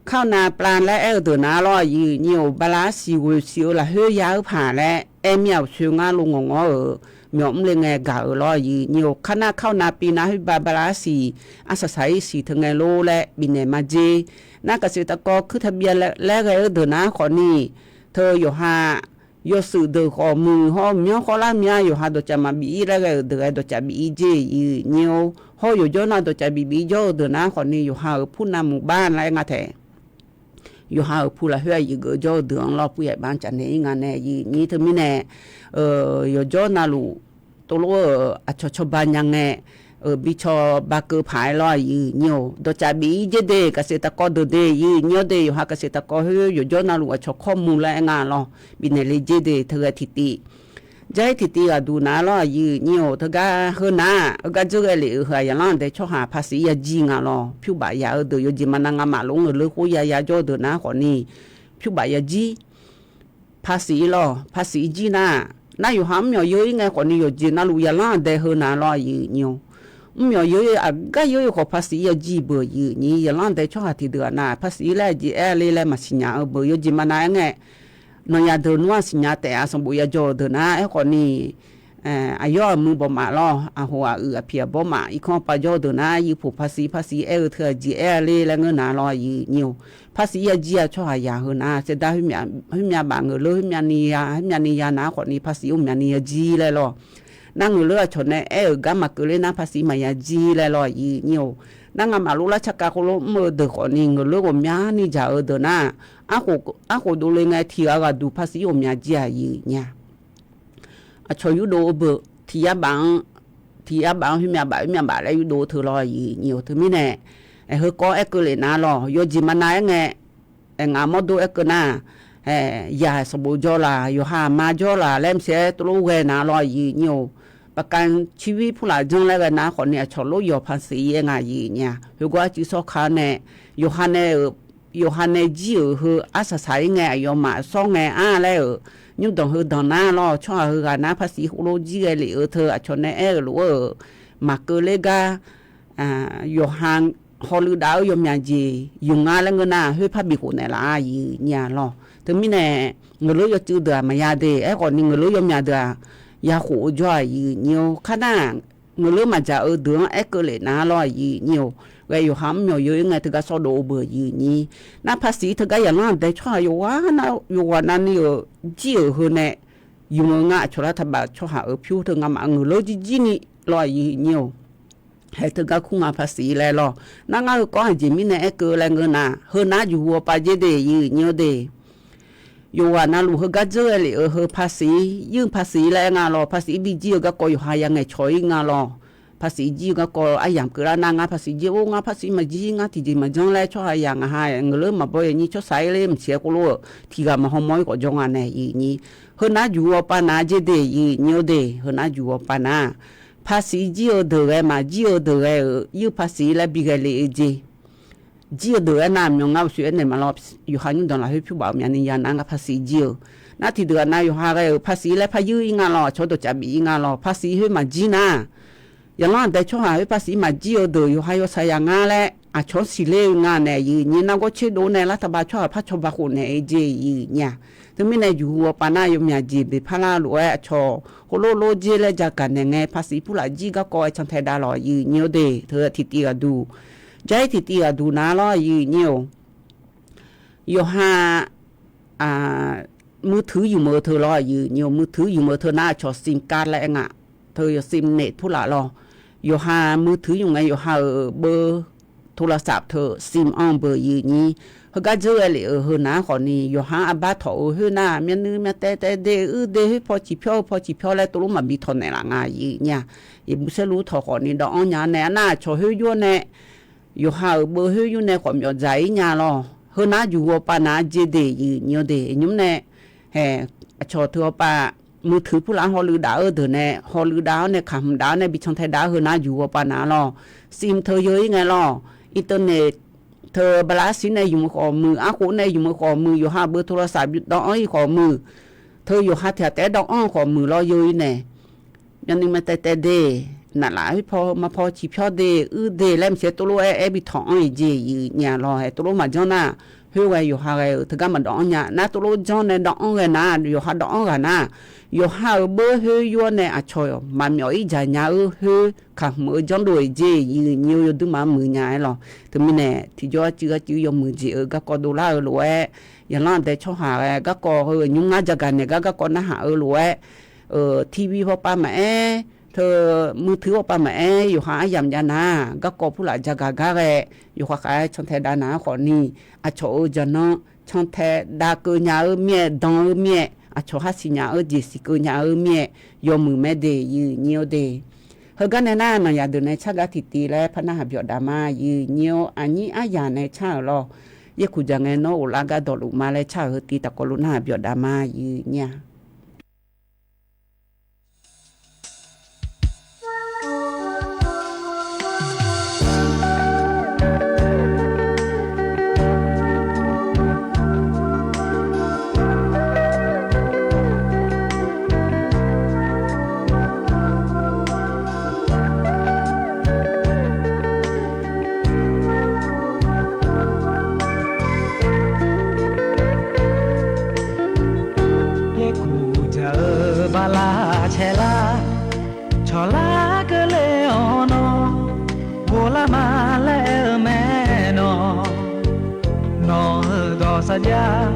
khao na plan la de na lo yi nyo ba la si wo si la he ya pha la em yao chu nga lu ngo nhóm lên nghe gạo lo gì nhiều khả năng khao na pi na ba ba si asa sai si thằng nghe lô lẹ bin này mà gì na cái sự ta có cứ tham gia lẹ cái ở na khó ni thơ yo ha yo sự được khó mừng ho nhớ khó làm nha yo ha đồ chả mà bị lẹ cái đồ chả bị gì nhiều ho yo cho na đồ chả bị cho đồ na khó ni yo ha phun nam một ban lại ngã thế yo ha phun là hơi gì gỡ cho đường lo phun ban chả này ngã này gì như thế mình này yo cho na lu tôi lo cho ban nhang nghe บิชอบาเกอร์ผายลอยยืเนียวโดจาบีเจเดเกษตรกรเดเดยืเนียวเดอยู่หาเกษตรกรเฮอยู่ย้อนนาลูชอข้อมูลและงานลอบินเนเลเจเดเธอทิติใจทิติอะดูนาลอยืเนียวเธอกะเฮนาก็เจอเลยเฮยาลันเดชอหาภาษียาจีงาลอผิวบายาเดยจิมันงามาลงเลยคุยายาจอเดนาขอนี่ผิวบายาจีภาษีลอภาษีจีนาน่าอยู่หามอยู่เยอะไงขอนี่อยู่จีนาลูยาลันเดเฮนาลอยืเนียวมี有啊，个有个ภาษี要几百亿，你一浪在窗下提的那ภาษี来几来嘛是伢不有几嘛那个，那伢头那是伢在啊，什么要做的那哎个你，哎要มือบ่มา咯，啊หัวเพียบ่มาอีกข้อประโยชน์的那อีผู้ภาษีเธอจีเลยแล้วเงินน่ะรออยู่nhiềuภาษี要几啊窗下呀和那现在ให้บางเงินเลยให้นี่ยานะคนนี้ภาษีให้นี่จีเลย咯。นั่งเลือชนในกามาเกลือนะภาษีมายาจีเลยลอยเนียวนั่งมาลุละชักกะโคโลเมื่อเด็กคนนี้เงือก็มีนี่จะเดินนะอากูดูเลยไงที่อาดูภาษีมีจีเนี่ยชอยุโดเบที่ยาบังที่มีบาแล้วยุโดเธอลอยเนียวเธอไม่แน่เฮก็เกลือนะลอยจิมันนายไงงามดูเกลือนะยาสบู่จอลาอยู่หามาจอลาเล่มเสียตัวเวนะลอยเนียวประกันชีวิตผู้หลายจังแล้วกันนะคนเนี่ยชอบรู้ยอภาษียังไงเนี่ย如果จีสอขาเนี่ยอยู่ฮันเนี่ยจีคืออาศัยไงอยู่มาสองไงแล้วยุ่งต้องคือตอนนั้นรอชอบคือกันนะภาษีโลจีเลยเธอชนเนี่ยรู้มาเกลือกอยู่ฮันฮอลลีดาวอยู่มีจีอยู่งานแล้วเงินนะเฮ้ยพับบิโกเนี่ยละเนี่ยรอถึงมีเนี่ยเงินรู้ยอจืดเดือมายาเดคนนี้เงินรู้ยอมยาเดือยาหูจ่อยเนียวขนาดเงินรู้มาจากเดือนเกลือนะลอยเนียวไว้อยู่ห้ามอยู่ยังไงถึงก็สอดโอเบอร์นี่น่าภาษีถึงก็อย่างนั้นแต่ช่วยอยู่ว่าน่าอยู่ว่านั่นนี่จีหือเนี่ยอยู่เงาชลทับช่วยหาผิวถึงงามาเงินรู้จีนี่ลอยเนียวให้ถึงก็คุ้งภาษีแล้วหรอนั่งก็ให้จิมีเนี่ยเกลือเงินน่ะเฮน่าอยู่ว่าไปเจเดยเนียวเดอยู่ว่านั่นลูกก็เจอเลยภาษียื่นภาษีแรงงานรอภาษีบีจีก็ก่ออยู่หายังไงช่วยงานรอภาษีจีก็ก่อไอ้อย่างเกิดนางานภาษีจีโอ้งานภาษีมาจีงานที่จีมาจังเลยช่วยอย่างหาเงินเริ่มมาบ่อยนี่ช่วยใส่เลยมันเสียกูรู้ที่ก็มาหอมอยก็จังงานเนี่ยนี่เฮน่าอยู่ว่าปานาเจเดยเนียวเดเฮน่าอยู่ว่าปานาภาษีจีเดอมาจีเดยื่นภาษีแล้วบีกันเลยจีจีเดือนน้ำยองเอาเสียเนี่ยมาลอบอยู่หันอยู่ตอนหลังให้ผู้บ่าวมีอันนี้ยานังกับภาษีจีน่าที่เดือนน้าอยู่หาก็ภาษีและพายุงานรอชดตัวจับอีงานรอภาษีให้มาจีน่ะอย่างนั้นแต่ช่วงหาให้ภาษีมาจีเดืออยู่ให้อยู่ใส่ยางานและชดสิเลงานเนี่ยยืนนี่นั่งก็เชื่อดูในรัฐบาลช่วยพัฒนาคนเนี่ยจีเนี่ยถึงไม่ในอยู่ว่าปานาอยู่มีจีบพาราหลวงชอโคโลจีเลยจากกันเนี่ยไงภาษีผู้หลายจีก็ก่อชันไทยดาลอยยืนเนียวเดเธอทิตีก็ดูใจที่ตีอะดูน่าล้อยืนเนียวอยู่หามือถืออยู่มือเธอล้อยืนเนียวมือถืออยู่มือเธอหน้าชอซิมการ์ดแล้วไงเธออยู่ซิมเน็ตผู้หลาล้ออยู่หามือถืออยู่ไงอยู่หาเบอร์โทรศัพท์เธอซิมออนเบอร์ยืนนี้เขาก็เจอเลยเฮอหน้าคนนี้อยู่หาอาบ้าถอเฮอหน้าเมียนื้อเมียแต่เดพอจีเพียวแล้วตัวรู้มาบีทอนในหลังงานยืนเนี่ยยังไม่ใช่รู้ถอคนนี้ดอกอันนี้เนี่ยหน้าชอเฮยั่วเนี่ยอยู่หาเบอร์อยู่ในความยอดใจเนี่ยหรอเฮน่าอยู่ว่าปานาเจเดยเนี่ยเดยยุ่งเนี่ยชอเธอปามือถือผู้หลังฮอลลีดาวเดินเนี่ยฮอลลีดาวเนี่ยคำดาวเนี่ยบิชงไทยดาวเฮน่าอยู่ว่าปานาหรอซิมเธอเยอะไงหรออินเทอร์เน็ตเธอบลาสิในอยู่มือขอมืออาคูในอยู่มือขอมืออยู่หาเบอร์โทรศัพท์อยู่ดอกอ้อยขอมือเธออยู่หาแถวแต่ดอกอ้อขอมือรอเยอะเนี่ยยันนี่มาแต่เดนั่นแหละพอชีพอเดเดแล้วเสียตัวรู้บิทองเจเนี่ยรอให้ตัวรู้มาจ้าน่ะเฮ้ยอยู่หาถึงกันมาดองเนี่ยน่าตัวรู้จ้าเนี่ยดองกันนะอยู่หาดองกันนะอยู่หาเบอร์เฮ้ยอยู่เนี่ยช่วยมันมีอีจานยาเฮ้ยขับมือจ้าด้วยเจเนี่ยอยู่ดูมามือเนี่ยหรอถึงมีเนี่ยที่จ้าจื้ออยู่มือเจก็ดูแลรวยอย่างนั้นแต่ชอบหาก็ยุ่งงานจัดการเนี่ยก็น่าหารวยทีวีพอป้าแม่เธอมือถือว่าป้าแม่อยู่หายำยานาก็กอผู้หลายจากกาแกอยู่ขายชนไทยดานาขอนี่อาโชจันเนาะชนไทยดาเกยาเมียดองเมียอาโชฮัสิญาจีสิเกยาเมียยอมือแม่เดยืเนียวเด hơi cái này na nhà đường này chắc cái thịt tì lẽ phát na biểu đam mà như nhiều anh nhỉ ai nhà này cha lo giờ khu chẳng nghe nó là cái đồ lụm mà lẽ cha hơi tì ta có luôn na biểu đam mà như nha saja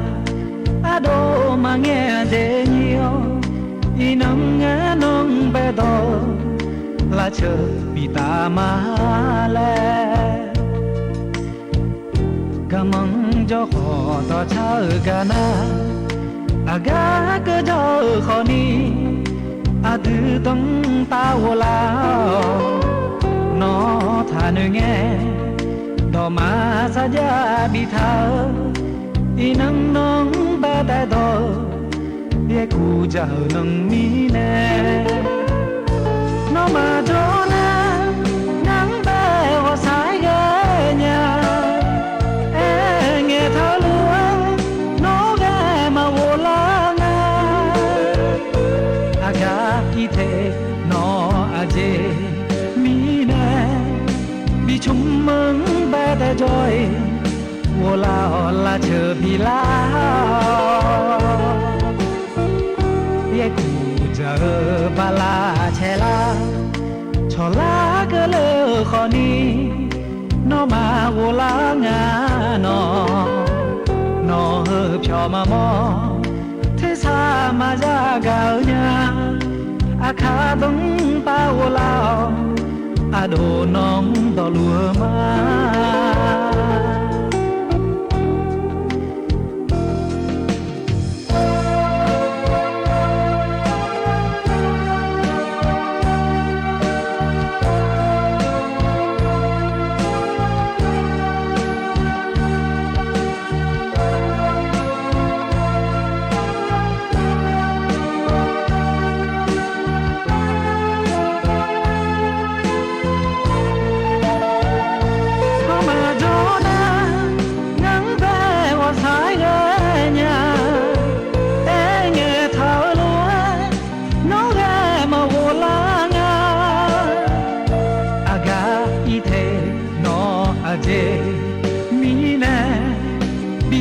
ado mange de nhiều y nong nga nong be do la chờ pita ma le kamang jo kho to cha ga na aga ke jo kho ni adu tong ta wo la no tha nu nghe do ma saja bi tha y nắng nóng ba ta đó biết cụ chào nắng mi nè nó mà cho na nắng bé hoa sai ghé nhà nghe thao lúa nó ghé mà vô la nga aga y thế nó aje mi nè bị chúng mừng ba ta joy wo la chờ bi la ye ku chờ ba la che la cho la cơ lơ khó ni nó mà wo la nga nó hợp cho mà mò thế sao mà ra gạo nha a kha đông pa wo la a đồ nong đỏ lúa ma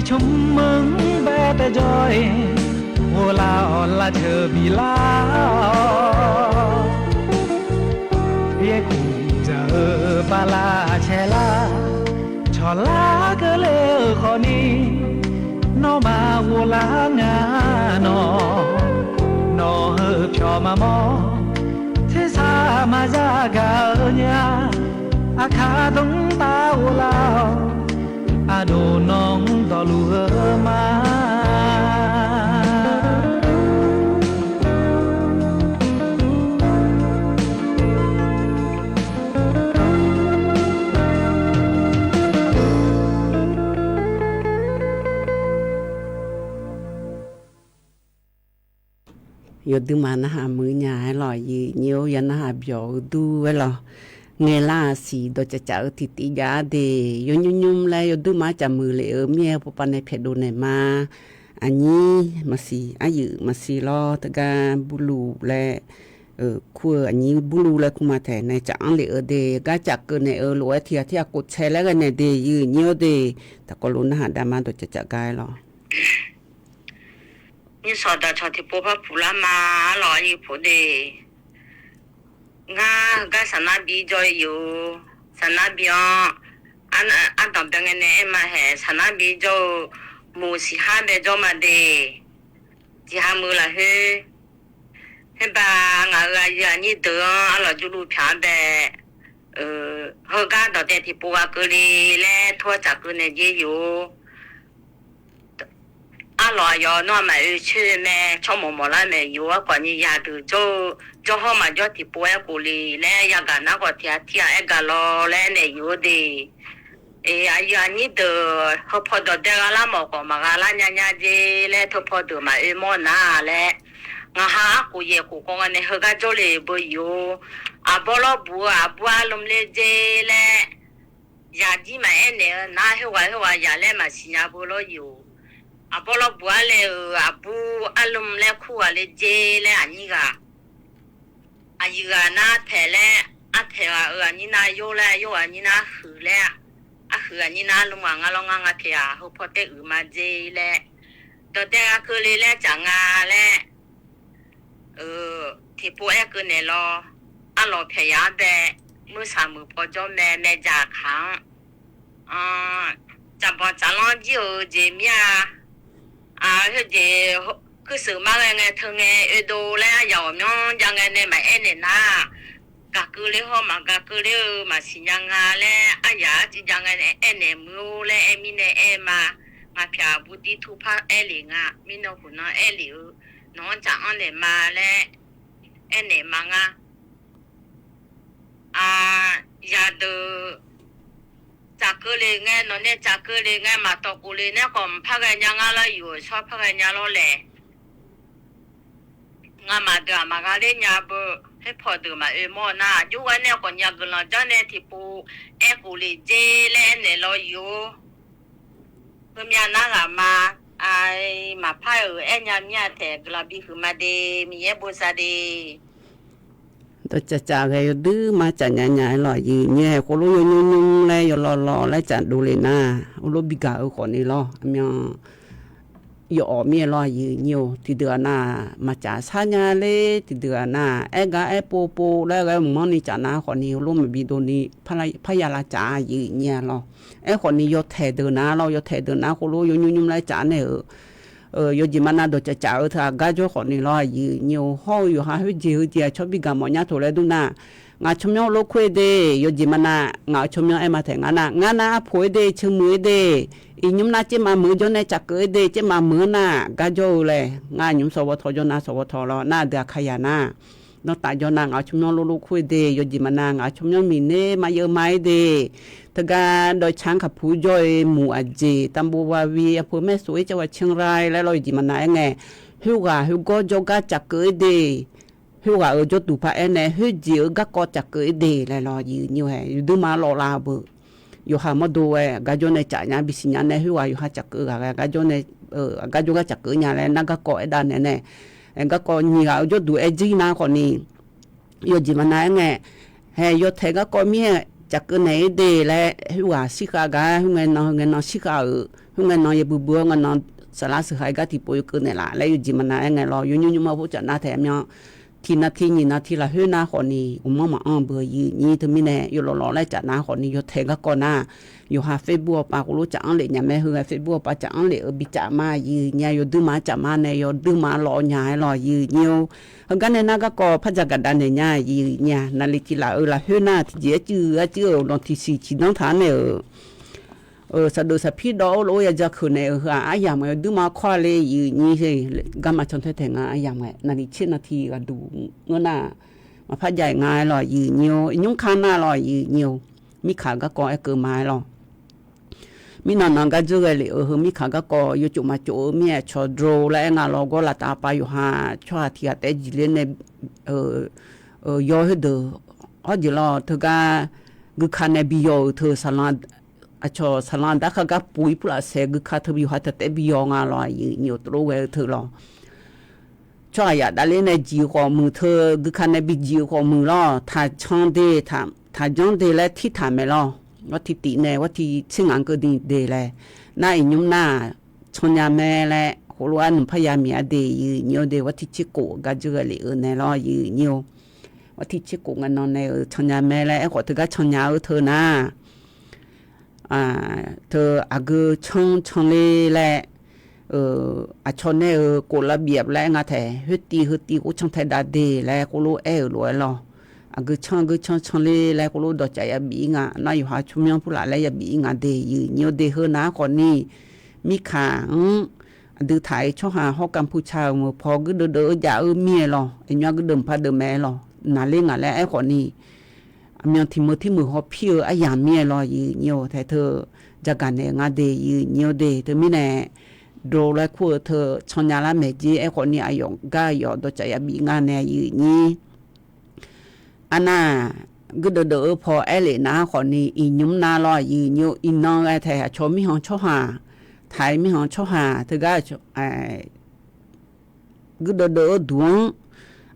chúc mừng bé ta joy wo la chờ bi la ye ku chờ ba la che la cho la cơ lơ khó ni nó mà wo la nga nó hợp cho mà mò thế sao mà ra gạo nha a kha đông ta wo la a đồ nong đỏ lúa ma yo du mana ha mu nya lo yi nhiều ya na ha bio du lo nghe la si do cha cha ti ti ga de yo nyum la yo du ma cha mu le mie po pa ne phe do ne ma ani masi ayu masi lo ta ga bulu le khu ani bulu le kuma the ne cha ang le de ga cha ke ne lo thia thia ko che la ga ne de yu nyo de ta ko lu na ha da ma do cha cha ga lo你说的朝的波巴布拉嘛，老一铺的，俺上那边就有，上那边俺当兵的呢嘛嘿，上那边就木西哈边就嘛的，只哈木了去，那把俺个呀你得俺老就路偏呗，后干到在的波巴沟里来拖杂沟呢也有。阿老要那么去咩，超毛毛那么有啊，关于亚洲 cho họ mà cho thì bố em cô li lẽ ya cả nó có thiệt em cả lo lẽ này yếu đi ai ya ni de họ phật đồ để la mà có mà la nha gì lẽ thôi phật đồ mà em muốn na lẽ ngà ha cô ye cô con này hơi cái chỗ li bố yếu bố lo bố alum lẽ gì lẽ ya gì mà em này na hơi ya lẽ mà xin nhà bố lo yếu bố lo bố lẽ bố alum lẽ khu lẽ gì lẽ anh ga na thế lẽ thế anh na yo lẽ yo anh na hư lẽ hư anh na lung ngang thế họ phật tế mà gì lẽ tôi để cứ lẽ chẳng lẽ thì bố em cứ này lo lo phải ya bé mới sáng mới bỏ cho mẹ già kháng chả bỏ chả lo gì mía cái gì cứ sự mà nghe thương nghe đồ lẽ giàu nhon chẳng nghe này mà em này na cả cứ lẽ họ mà cả cứ lẽ mà xin nhang lẽ ya chỉ chẳng nghe em này mua lẽ em này em mà phải bút đi thu phát em liền mình nó cũng nói em liền nó chẳng ăn này mà lẽ em này mà ya được chả cứ lẽ nghe nó này chả cứ lẽ nghe mà tao cứ lẽ nó còn phát cái nhang làอยู่ชอบphát cái nhang lo lẽ mà được mà cái đấy nhà bơให้พอดูมามอนะอยู่วันนี้ก่อนอยากกันแล้วจ้าเนี่ยที่ปูกูเลยเจเล่เนี่ยเราอยู่เพิ่มยานะละมามาพายยามยาแทกลาบีคือมาเดมีบุษาเดตัวจะไงดื้อมาจัดใหญ่ๆหล่อยืนเนี่ยคนรู้ยุ่งๆเลยอยู่รอแล้วจัดดูเลยนะรู้บิกาคนนี้รอมีอยู่มีรอยืนอยู่ที่เดือนหน้ามาจ่าชาญาเลยที่เดือนหน้าปูแล้วก็มันนี่จ่าหน้าคนนี้รู้มันบีโดนี่พยาลาจ่ายืนเนี่ยรอคนนี้ยศแทเดือนหน้าเรายศแทเดือนหน้าคนรู้ยุ่งๆเลยจ่าเนี่ยอยู่จิมันน่าโดจะจ่าเธอกาจคนนี้รอยืนอยู่ห้องอยู่หาหุ่นจีชอบบิกามอนยาถูเลยดูน่ะงาชมยองลูกคุยเดอยู่จิมันน่ะงาชมยองมาแทงงาน่ะพูดเดชมือเดอีนุ่มน่าจะมามือจนในจักเกยเดจะมามือน่ะกาโจเลยงาหนุ่มสวทจนน่ะสวทรอน่าเดือขยาน่ะนอกตาจนน่ะงาชมยองลูกคุยเดอยู่จิมันน่ะงาชมยองมีเนมาเยอะไหมเดแต่การโดยช้างขับผู้ย่อยหมู่อาจีตำบัววีอำเภอแม่สวยจังหวัดเชียงรายและเราอยู่มันไหนไงฮิวก็จงกาจักเกยเดฮิวจดดูพระเอเนฮิวจีก็กอจักเกยเดและรออยู่อยู่แห่อยู่ดูมาหล่อลาเบอยู่หามาดูกาจในจ่ายบิสิญญาในฮิวอยู่หาจักเกยกาจในกาจก็จักเกยญาและนักก็กอด้านเนี่ยก็กอนี่จดดูเอจีนาคนนี้อยู่จีมันไหนไงเฮยศเทก็กอมีจักเกไหนเดและหัวสิกากาหัวเงินสิกาหัวเงินยบุบัวเงินสารสหายกติปุยเกินนี่ละแล้วอยู่จิมันนะไงรอยุ่งมาพูดจัดหน้าแถมเนาะทีนาทีนี่นาทีละเฮือหน้าคนนี้มาเบื่อยี่ถึงมีแน่อยู่รอแล้วจัดหน้าคนนี้อยู่แทงก็ก่อนหน้าอยู่หาเฟซบุ๊กปากรู้จักอันเล็กเนี่ยแม่เฮือเฟซบุ๊กปากจักอันเล็กบิจ่ามายืเนี่ยอยู่ดื้อมาจับมาเนี่ยอยู่ดื้อมารอหยายรอยืเนี่ยกันเนี่ยน่าก็พัฒนากันเนี่ยยืเนี่ยนาฬิกาละเฮือหน้าที่จื้อลองที่สี่ชิ้นน้องฐานเนี่ยสะดุดสะพี่ดอโลยจะขึ้นเนี่ยอย่างมันดูมาคว้าเลยยืนี่สิกันมาชนเทแทงอย่างไงนาฬิกานาทีก็ดูเงินน่ะมาพัดใหญ่ง่ายรอยืเนี่ยยุ่งข้างหน้ารอยืเนี่ยมีขาก็ก่อเกิดไม้รอมีนอนก็เจอเลยมีขาก็ก่ออยู่จุมาจุมีชอดโรและงานเราก็ละตาไปอยู่หาชอบที่แต่จีเลนในย่อให้เด้อจีรอเธอก็กุขันในบิโอเธอสลัดชอสลัดดักก็ปุยพลาเสกุขันเธอบิโอแต่บิโองานเราอยู่ตัวเวเธอรอชอบอยากได้เล่นในจีของมือเธอกุขันในบิจีของมือรอถ้าช่องเดถ้าจ้องเดและที่ถามไม่รอว่าที่ตีเนี่ยว่าที่ซึ่งอันก็ดีเดเลยน่าอินุ่มน่าชนยาแม่และหัวล้วนพยามีอดียืนโยเดว่าที่ชิโกก็เจอเลยในรอยืนโยว่าที่ชิโกกันนอนในชนยาแม่และขอเธอก็ชนยาเธอนะเธออากูชงเลยและชนเนี่ยกดระเบียบและงาแถฮึตีกูชงไทยดาเดและกูรู้รวยรอกูชงเลยแล้วกูรู้ดอกใจบีงาน่าอยู่หาชุ่มยองผู้หลายแล้วบีงาเดยืนโยเดเฮนะคนนี้มีขา ดือไทยช่อหาฮอกกัมพูชามือพอก็เดืออย่าเมียหรอไอ้ยังก็เดิมพาเดิมแม่หรอน่าเล่งอะไรไอ้คนนี้เมียที่มือฮอเพียวไอ้ยามเมียหรอยืนเนียวแต่เธอจากการเนี่ยงาเดยืนเนียวเดเธอไม่แน่โดนแล้วคู่เธอชนยาละเมจีไอ้คนนี้อายุก้ายอดใจบีงานเนี่ยยืนนี้อันน่ะก็เดือพอไอ้เลยนะคนนี้อีนุ่มน่ารอยืนเนียวอีน้องไอ้แท้ชมไม่ห้องช่อหาไทยไม่ห้องช่อหาเธอก็ก็เดือดวง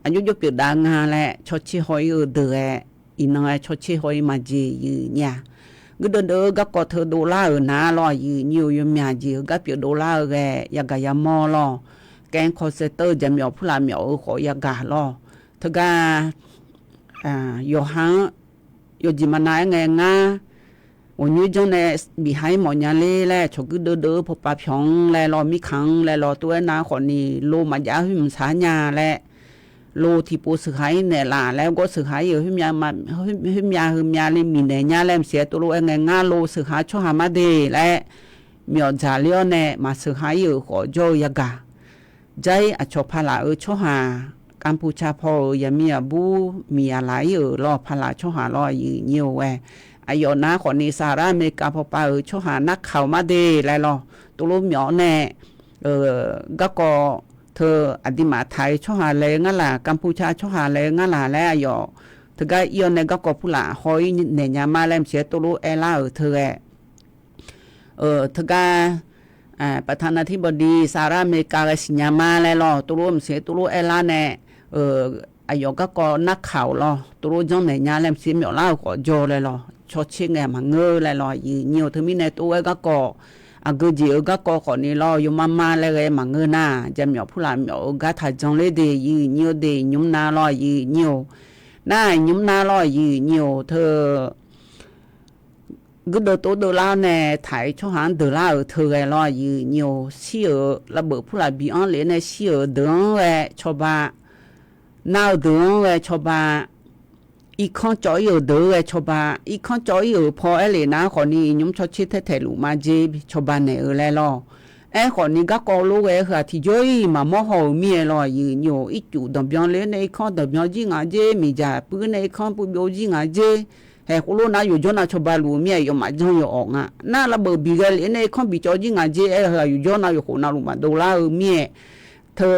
อายุยกเกิดดังงาแหละชดเชยหอยเดืออีน้อยชดเชยหอยมาจียืนเนี่ยก็เดือก็กอเธอโดล่านะรอยืนอยู่ยมยาจีก็เปียโดล่าแกยากายามอรอแกงคอเซเตอร์จะมีผู้ลามีขอยากาลอเธอก็โยฮังโยจิมานายไงงาวันนี้จงเนี่ยบีให้หมอนยาเล่แหละชกเดือพบปะพงแลรอมีขังแลรอตัวนาคนนี้โลมายาหิมสาญาแหละโลที่ปูสือหายเนี่ยล่ะแล้วก็สือหายอยู่หิมยามาหิมยาเลยมีเนี่ยยาแล้วเสียตัวโลเองไงงาโลสือหายช่อหามาเดและมีอจาเลียวเนี่ยมาสือหายอยู่ขอโจยากาใจอชอบพลาช่อหากัมพูชาพอยามีบูมีอะไรอยู่รอพลาช่อหารออยู่เยี่ยวแวอายุน้าคนนี้สหรัฐอเมริกาพอไปช่อหานักข่าวมาเดแล้วรอตัวโลมีอเนี่ยก็เธออดีมาไทยช่อหาเลยงั้นล่ะกัมพูชาช่อหาเลยงั้นล่ะแล้วอยู่เธอก็เอียนในก็ผู้ละหอยเนี่ยยามาแล้วเสียตัวรู้เอล่าเธอเธอก็ประธานาธิบดีสหรัฐอเมริกาก็สิญามาแล้วรอตัวรู้เสียตัวรู้เอล่าเนี่ยอายุก็นักข่าวรอตัวรู้จังเนี่ยยาแล้วเสียมีเล่าก็โจเลยรอชดเชงไงมาเงยเลยรอยืนเงียวเธอมีในตัวก็ก็จีก็คนนี้รออยู่มาเลยมาเงยหน้าจะมีผู้หลานมีก็ถ้าจังเลยเดยยืนเงียวเดยยุ่มนารอยืนเงียวน่ายุ่มนารอยืนเงียวเธอก็เดือตัวเดือล่าเนี่ยถ่ายช่อหางเดือล่าเธอไงรอยืนเงียวเสียระเบิดผู้หลานบีอันเลยเนี่ยเสียเดือดเลยชาวบ้านน่าเดือดเลยชาวบ้านอีกข้อจ่อยเดือดชาวบ้านอีกข้อจ่อยพอไอ้เลยนะคนนี้ยุ่มชดชิดแท้ๆลูกมาเจ็บชาวบ้านเนี่ยเลยรอไอ้คนนี้ก็รู้ไอ้ค่ะที่จ่อยมาโมโหเมียรอยืนอยู่อีจุดดมยองเล่นในข้อดมยองจีงาเจมีจ่าปืนในข้อปุโยจีงาเจเฮ้คนรู้นะอยู่จนน่ะชาวบ้านรู้เมียอยู่มาจงอยู่ออกอ่ะน่าระเบิดบีกันเล่นในข้อบีจอจีงาเจไอ้ค่ะอยู่จนน่ะอยู่คนน่ะรู้มาดูแลเมียเธอ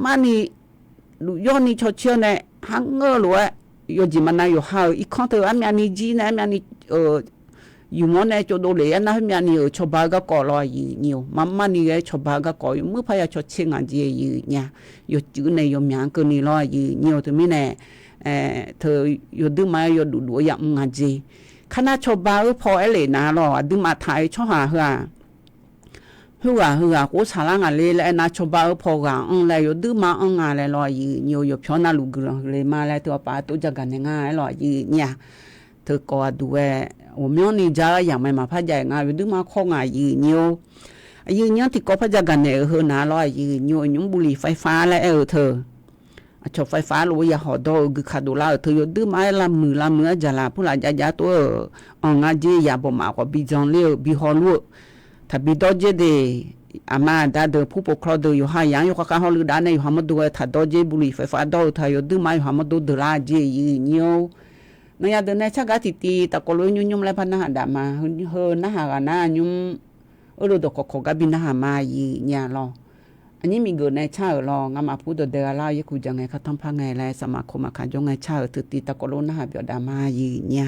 มานี่ย้อนนี่ชดเชยเนี่ยหังเงอหรือว่าอยู่จีมันน่ะอยู่หาอีกข้อเธออันนี้จีนะอันนี้อยู่มอเนี่ยจะดูเลยอันนั้นมีอันนี้ชาวบ้านก็ก่อรอยอยู่มันนี่ไอ้ชาวบ้านก็ก่ออยู่เมื่อพายชดเชงอันเจียอยู่เนี่ยอยู่จื้อในอยู่มีอันก็นี่รอยอยู่ถึงไม่แน่เธออยู่ดื้อมาอยู่ดูอย่างงานจีขณะชาวบ้านพอไอ้เลยนะรอดื้อมาไทยชอบหาหัวกูสาระงานเลยแล้วนะชาวบ้านพอกันแล้วอยู่ดื้อมางานเลยรออยู่เพียงน่าลูกเลยมาแล้วตัวป้าตัวจักกันง่ายรอเนี่ยเธอก็ดู我们你家养买嘛，怕家啊，有的嘛空啊，有ที่ก็พจักันเนี่ยนาลอยยุ่งบุหรี่ไฟฟ้าและเธอชอบไฟฟ้ารู้อย่าหอดคือขาดูลาเธอดื้อไม้ละมือจะลาผู้หลานยาตัวงาเจียบ่มากว่าบีจองเลี้ยวบีฮอลูถ้าบีดอเจเดอามาดาเดผู้ปกครองเดอยู่หายังอยู่ข้างฮอลูดานในอยู่หามาดูถ้าดอเจบุหรี่ไฟฟ้าดอถ้าอยู่ดื้อไม้หามาดูเดลาเจียนายเดินในชักติตะกลุยุ่มแล้วพันหาดามาเฮนะหากันนะยุ่มรู้ดอกขกับบินหามาเนี่ยรออันนี้มีเกิดในชาลองามาพูดเดลายุคุจังไงเขาทำพังไงแล้วสมาคมขันจงไงชาติตะกลุนะหาเบียดามาเนี่ย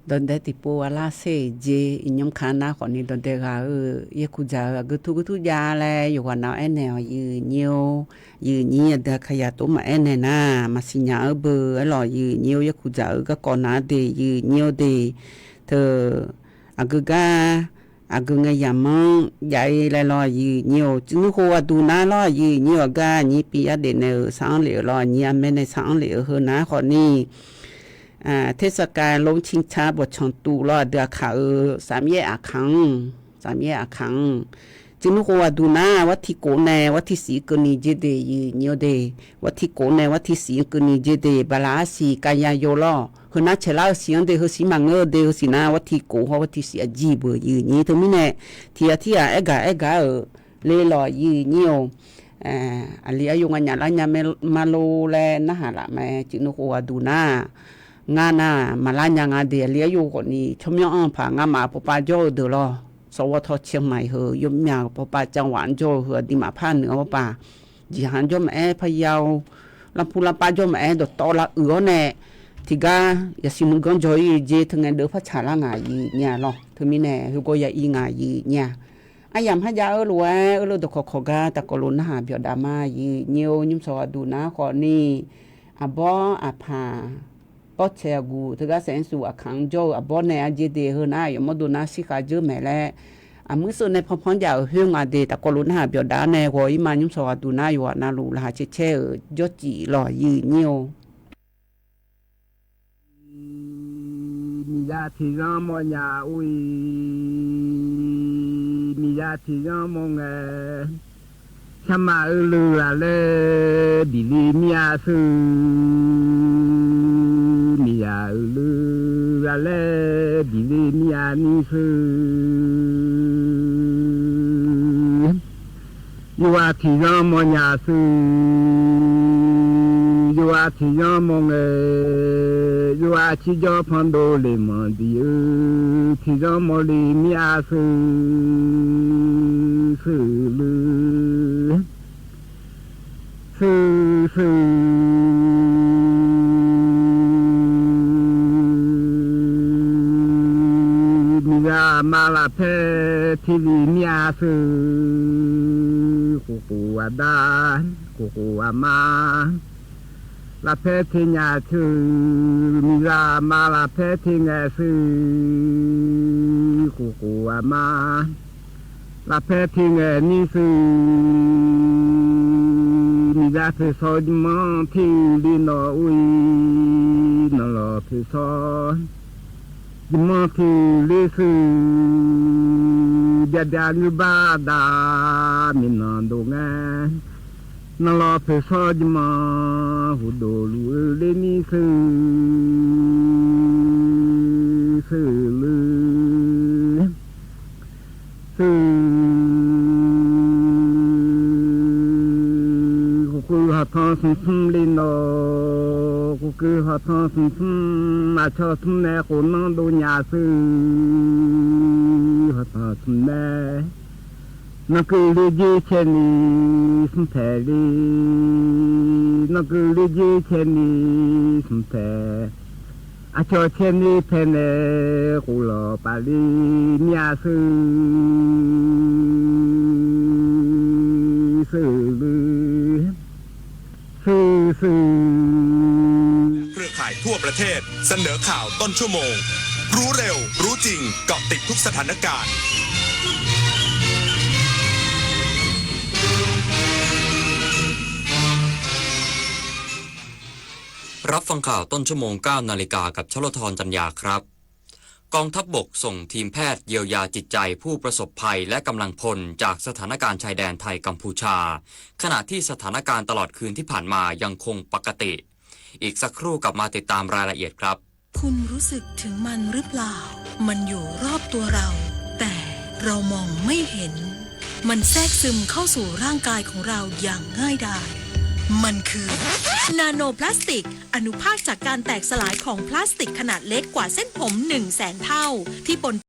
donde tipo ala se je inyom khana khoni donde ga ye kuja gutu ja le yo wa na ene yu nyo yu ni da khaya to ma ene na masinya bu lo yu nyo ye kuja ga kona de yu nyo de to aguga agunga yamang yai le lo yu nyo chu ho wa du na lo yu nyo ga ni pi ya de ne sang le lo ni a me ne sang le ho na khoniเทศกาลลงชิงช้าบทชงตูรอเดือขาสามแยกอาคังจึงนึกว่าดูนะวัดที่โกแนวัดที่สีกนีเจเดยเนียวเดวัดที่โกแนวัดที่สีกนีเจเดบาลาสีกายโยลอคือนักเชลาเสียงเดคือสีมังเดคือสีนาวัดที่โกวัดที่สีจีบยืนนี้ตรงนี้เนี่ยที่เอกาเลลอยืนเนียวอันเลี้ยยงอันยาละยามาโลแลนะฮะละแม่จึงนึกว่าดูนะงานามาลานยังอาเดียเลี้ยอยู่คนนี้ชมยองผางามาปปาโจเดอรอสวทเชียงใหม่เหยมยาปปาจังหวัดโจเหอดิมาผ้าเหนือปปาจีหันโจมพะเยาลำพูลำปาโจมดตอละแน่ที่กาอย่าสิมึงก็จอยเจถึงไงเดือพระชาละงายเนี่ยหรอถึงมีแน่คือก็อย่าอีงายเนี่ยอายามพะยารวยเราตะขอกาตะกลุนหาเบียดามาเนียวยิ้มสวัสดูนะขอนี่อบอผาปอเชกูถึงก็เส้นสู่ขังโจอบอเนี่ยเจเดเฮน่าอย่ามาดูนะสิขาเจอแม่แล้วมือสุดในพร้อมๆจะเฮืองอาเดตะกลุนหาเบียดาในหัวอิมายิ้มสวัสดูนะอยู่นาลูลาเชยอจีหล่อยืเนียวมีญาติรามญาอุยมีญาติรามงชมาลือเลบิลิมีอาสืมีอาลือเลบิลิมีอานิสืยูอาทิรามญาสืยูอาทิรามงยูอาชิจอพันโดเลมันดีทิรามลีมีอาสืลือมีมาลาเพที่มีอาสืกูอาดานกูอามาลาเพที่ญาชื่อมีมาลาเพที่เงสืกูอามาลาเพที่เงนี่สืมีลาเพซอดมันที่ลีนออุยนอลอเพซอดมันที่ลีสืเดียดานุบาดามินันดูงนลอเพซอดมันหุดลูเลนี่สืลืกูหัดทอนสุ่มลินโนกูหัดทอนสุ่มมาชอบสุ่มแน่คนนั่งดูยาหัดทอนสุ่มแน่นักลีจีเชนีสุ่มแพลีนักลีจีเชนีสุ่มแพอาชอบเชนีเพเนกูหล่อปาลีมีอาสืลือเครือข่ายทั่วประเทศเสนอข่าวต้นชั่วโมงรู้เร็วรู้จริงเกาะติดทุกสถานการณ์รับฟังข่าวต้นชั่วโมง 9 นาฬิกากับชลธรจันยาครับกองทัพบกส่งทีมแพทย์เยียวยาจิตใจผู้ประสบภัยและกำลังพลจากสถานการณ์ชายแดนไทยกัมพูชาขณะที่สถานการณ์ตลอดคืนที่ผ่านมายังคงปกติอีกสักครู่กลับมาติดตามรายละเอียดครับคุณรู้สึกถึงมันหรือเปล่ามันอยู่รอบตัวเราแต่เรามองไม่เห็นมันแทรกซึมเข้าสู่ร่างกายของเราอย่างง่ายดายมันคือนาโนพลาสติกอนุภาคจากการแตกสลายของพลาสติกขนาดเล็กกว่าเส้นผม100,000 เท่าที่ปน